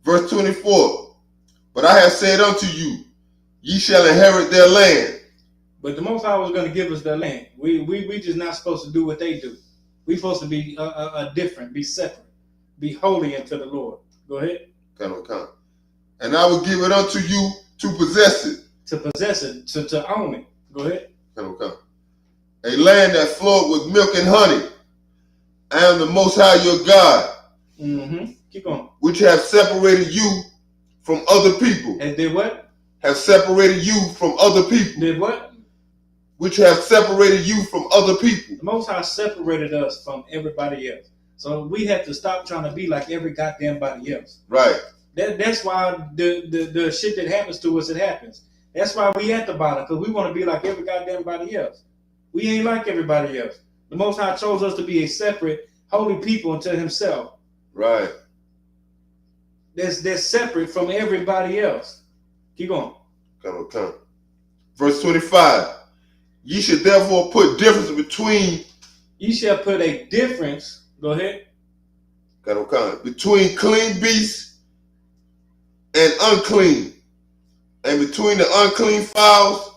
Speaker 4: Verse 24, but I have said unto you, ye shall inherit their land.
Speaker 3: But the Most High was going to give us their land. We just not supposed to do what they do. We're supposed to be different, be separate, be holy unto the Lord. Go ahead.
Speaker 4: Come. And I will give it unto you to possess it.
Speaker 3: To possess it, to own it. Go ahead.
Speaker 4: Come. A land that flowed with milk and honey. I am the Most High your God.
Speaker 3: Mm-hmm. Keep going.
Speaker 4: Which have separated you from other people.
Speaker 3: And did what?
Speaker 4: Have separated you from other people.
Speaker 3: Did what?
Speaker 4: Which have separated you from other people.
Speaker 3: The Most High separated us from everybody else. So we have to stop trying to be like every goddamn body else.
Speaker 4: Right.
Speaker 3: That's why the shit that happens to us, it happens. That's why we at the bottom, because we want to be like every goddamn body else. We ain't like everybody else. The Most High chose us to be a separate, holy people unto himself.
Speaker 4: Right.
Speaker 3: That's separate from everybody else. Keep going.
Speaker 4: Come. Verse 25. Ye should therefore put difference between.
Speaker 3: Ye shall put a difference. Go ahead.
Speaker 4: Come. Between clean beasts and unclean. And between the unclean fowls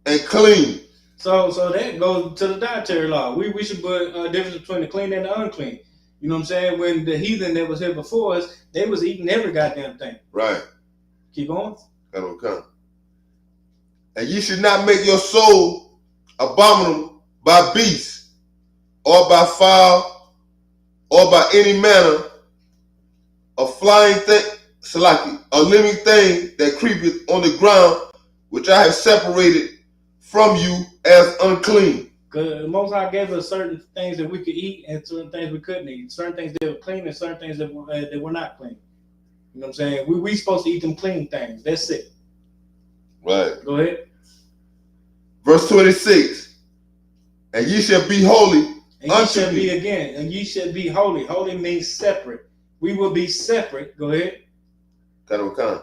Speaker 4: and clean.
Speaker 3: So that goes to the dietary law. We should put a difference between the clean and the unclean. You know what I'm saying? When the heathen that was here before us, they was eating every goddamn thing.
Speaker 4: Right.
Speaker 3: Keep going.
Speaker 4: Come. And ye should not make your soul abominable by beasts, or by fowl, or by any manner of flying thing, a living thing that creepeth on the ground, which I have separated from you as unclean.
Speaker 3: Because the Most High gave us certain things that we could eat and certain things we couldn't eat. Certain things that were clean and certain things that were not clean. You know what I'm saying? We supposed to eat them clean things. That's it.
Speaker 4: Right.
Speaker 3: Go ahead.
Speaker 4: Verse 26. And ye shall be holy.
Speaker 3: And ye shall be again. And ye shall be holy. Holy means separate. We will be separate. Go ahead.
Speaker 4: Come.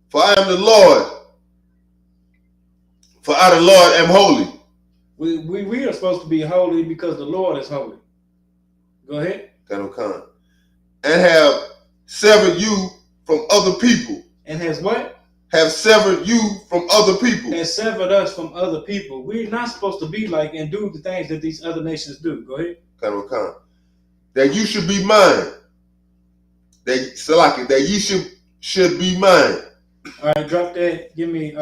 Speaker 4: For I am the Lord. For I, the Lord, am holy.
Speaker 3: We are supposed to be holy because the Lord is holy. Go ahead.
Speaker 4: Come. And have severed you from other people.
Speaker 3: And has what?
Speaker 4: Have severed you from other people.
Speaker 3: Has severed us from other people. We're not supposed to be like and do the things that these other nations do. Go ahead.
Speaker 4: Come. That you should be mine. That ye should be mine.
Speaker 3: All right, drop that. Give me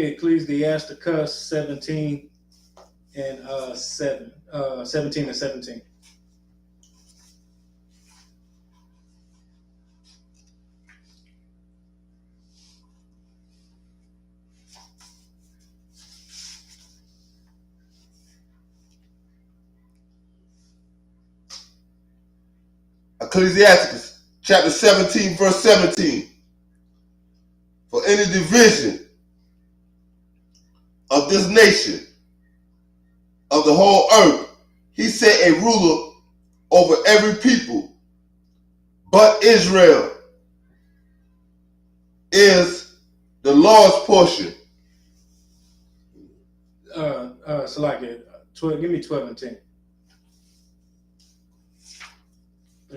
Speaker 3: Ecclesiasticus 17 and 17.
Speaker 4: Ecclesiasticus chapter 17, verse 17. For any division of this nation, of the whole earth, he set a ruler over every people. But Israel is the Lord's portion.
Speaker 3: Give me 12 and 10. I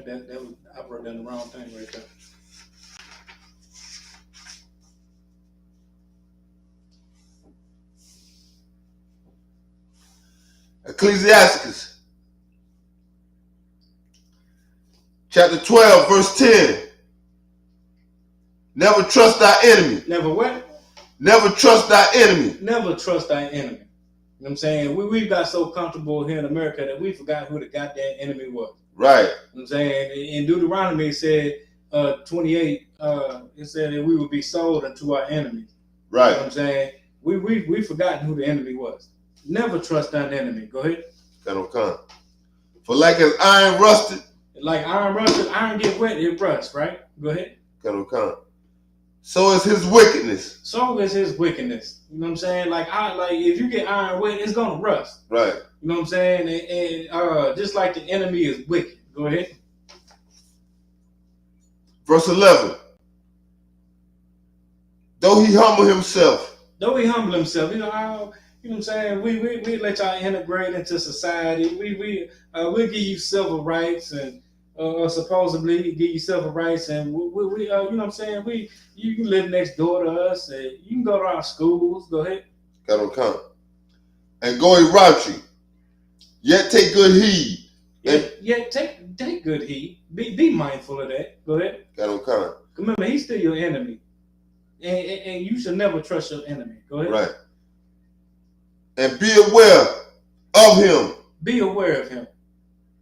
Speaker 3: wrote down the wrong thing right there.
Speaker 4: Ecclesiasticus chapter 12, verse 10. Never trust thy enemy.
Speaker 3: Never what?
Speaker 4: Never trust thy enemy.
Speaker 3: Never trust thy enemy. You know what I'm saying? We got so comfortable here in America that we forgot who the goddamn enemy was.
Speaker 4: Right.
Speaker 3: You know what I'm saying? In Deuteronomy, it said 28, it said that we would be sold unto our enemies.
Speaker 4: Right.
Speaker 3: You know what I'm saying? We forgotten who the enemy was. Never trust thine enemy. Go ahead.
Speaker 4: Come. For like as iron rusted.
Speaker 3: Like iron rusted, iron get wet, it rusts, right? Go ahead.
Speaker 4: Come. So is his wickedness.
Speaker 3: So is his wickedness. You know what I'm saying? Like if you get iron wet, it's gonna rust.
Speaker 4: Right.
Speaker 3: You know what I'm saying? And just like the enemy is wicked. Go ahead.
Speaker 4: Verse 11. Though he humble himself.
Speaker 3: Though he humble himself, you know what I'm saying? We let y'all integrate into society. We'll give you civil rights and supposedly give you civil rights, and we you know what I'm saying? You can live next door to us, and you can go to our schools. Go ahead.
Speaker 4: Come. And go rout you. Yet take good heed.
Speaker 3: Yeah, take good heed. Be mindful of that. Go ahead.
Speaker 4: Come.
Speaker 3: Remember, he's still your enemy, and you should never trust your enemy. Go ahead.
Speaker 4: Right. And be aware of him.
Speaker 3: Be aware of him.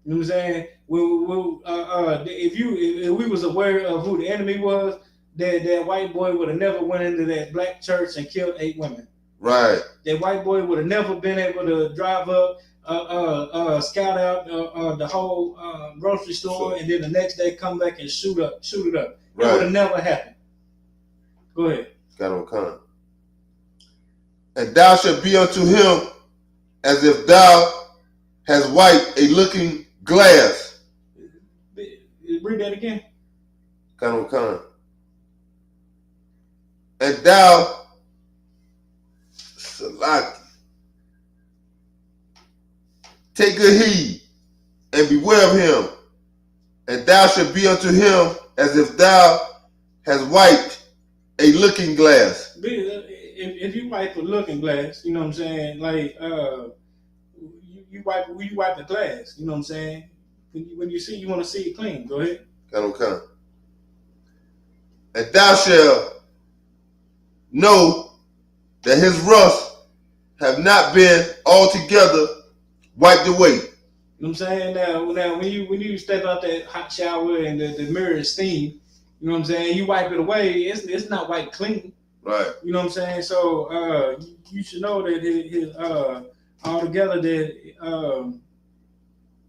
Speaker 3: You know what I'm saying? If we was aware of who the enemy was, that white boy would have never went into that black church and killed 8 women.
Speaker 4: Right.
Speaker 3: That white boy would have never been able to drive up, scout out the whole grocery store, and then the next day come back and shoot it up. Right. It would have never happened. Go ahead.
Speaker 4: Come. And thou shalt be unto him as if thou hast wiped a looking glass.
Speaker 3: Read that again.
Speaker 4: Come. And thou, Salaki, take good heed and beware of him. And thou shalt be unto him as if thou hast wiped a looking glass.
Speaker 3: If you wipe a looking glass, you know what I'm saying? Like you wipe the glass. You know what I'm saying? When you see, you want to see it clean. Go ahead.
Speaker 4: Come. And thou shalt know that his rust have not been altogether wiped away.
Speaker 3: You know what I'm saying? Now when you step out that hot shower and the mirror is steam, you know what I'm saying? You wipe it away. It's not wiped clean.
Speaker 4: Right.
Speaker 3: You know what I'm saying? So you should know that his altogether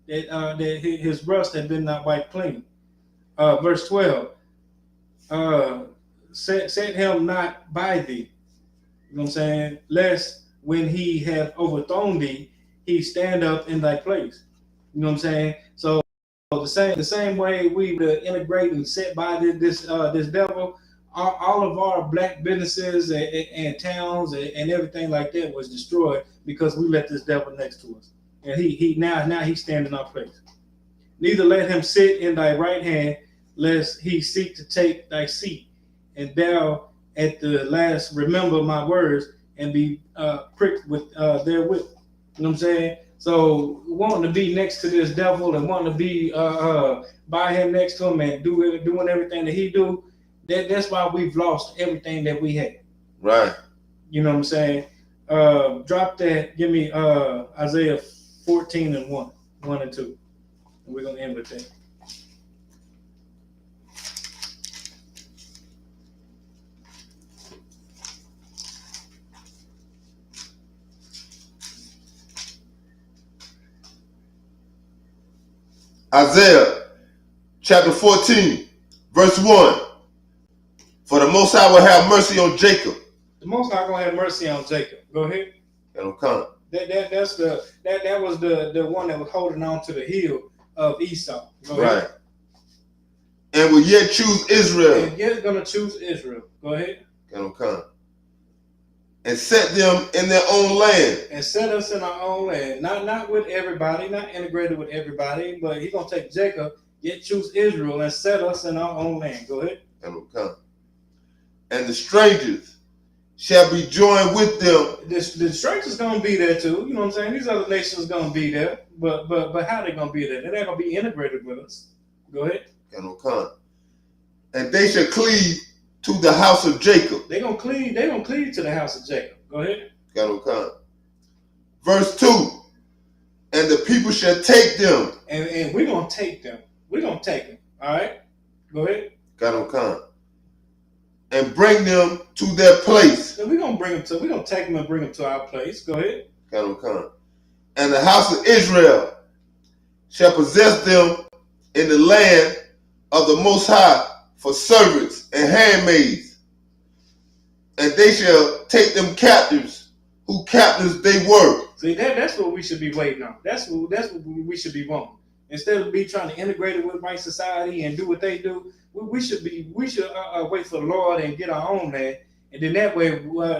Speaker 3: that his rust had been not wiped clean. Verse 12. Set him not by thee. You know what I'm saying? Lest when he hath overthrown thee, he stand up in thy place. You know what I'm saying? So the same way we would integrate and set by this devil, all of our black businesses and towns and everything like that was destroyed because we let this devil next to us. And he now he stand in our place. Neither let him sit in thy right hand, lest he seek to take thy seat. And thou at the last remember my words and be pricked with therewith. You know what I'm saying? So wanting to be next to this devil and wanting to be by him, next to him, and doing everything that he do, that's why we've lost everything that we had.
Speaker 4: Right.
Speaker 3: You know what I'm saying? Drop that. Give me Isaiah 14 and 1 and 2. And we're gonna end with that.
Speaker 4: Isaiah chapter 14, verse 1. For the Most High will have mercy on Jacob.
Speaker 3: The Most High gonna have mercy on Jacob. Go ahead.
Speaker 4: And come.
Speaker 3: That was the one that was holding on to the heel of Esau. Go
Speaker 4: right.
Speaker 3: Ahead.
Speaker 4: And will yet choose Israel.
Speaker 3: And yet gonna choose Israel. Go ahead.
Speaker 4: And come. And set them in their own land.
Speaker 3: And set us in our own land. Not with everybody, not integrated with everybody, but he's gonna take Jacob, yet choose Israel, and set us in our own land. Go ahead.
Speaker 4: And come. And the strangers shall be joined with them.
Speaker 3: The strangers gonna be there too. You know what I'm saying? These other nations gonna be there, but how they gonna be there? They're not gonna be integrated with us. Go ahead.
Speaker 4: And come. And they shall cleave to the house of Jacob.
Speaker 3: They're gonna cleave to the house of Jacob. Go ahead.
Speaker 4: Got no con. Verse 2. And the people shall take them.
Speaker 3: And we're gonna take them. We're gonna take them. All right. Go ahead.
Speaker 4: Got no con. And bring them to their place.
Speaker 3: So we're gonna take them and bring them to our place. Go ahead.
Speaker 4: Got no con. And the house of Israel shall possess them in the land of the Most High for servants and handmaids. And they shall take them captives, who captives they were.
Speaker 3: See, that's what we should be waiting on. That's what we should be wanting. Instead of be trying to integrate it with white society and do what they do, we should wait for the Lord and get our own land. And then that way,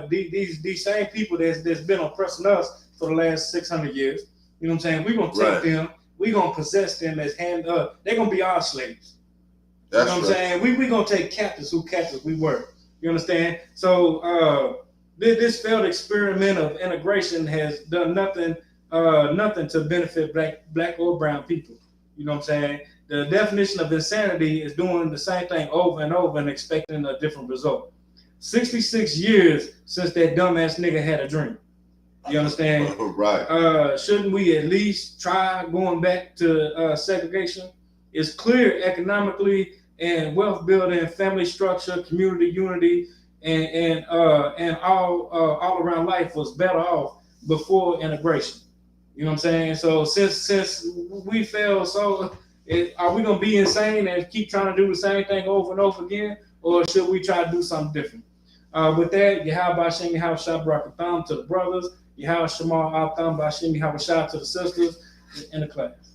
Speaker 3: these same people that's been oppressing us for the last 600 years, you know what I'm saying? We're gonna take them. We're gonna possess them as they're gonna be our slaves.
Speaker 4: That's
Speaker 3: you know what I'm saying? We're gonna take captives who captives we were. You understand? So this failed experiment of integration has done nothing to benefit black or brown people. You know what I'm saying? The definition of insanity is doing the same thing over and over and expecting a different result. 66 years since that dumbass nigga had a dream. You understand?
Speaker 4: Right.
Speaker 3: Shouldn't we at least try going back to segregation? It's clear economically and wealth building, family structure, community unity, and all around life was better off before integration. You know what I'm saying? So since we failed, are we gonna be insane and keep trying to do the same thing over and over again, or should we try to do something different? With that, Yahweh Shem Yahweh Shah Barakatham to the brothers, Yahweh Shema Al Tham Bashim Yahweh Shah to the sisters in the class.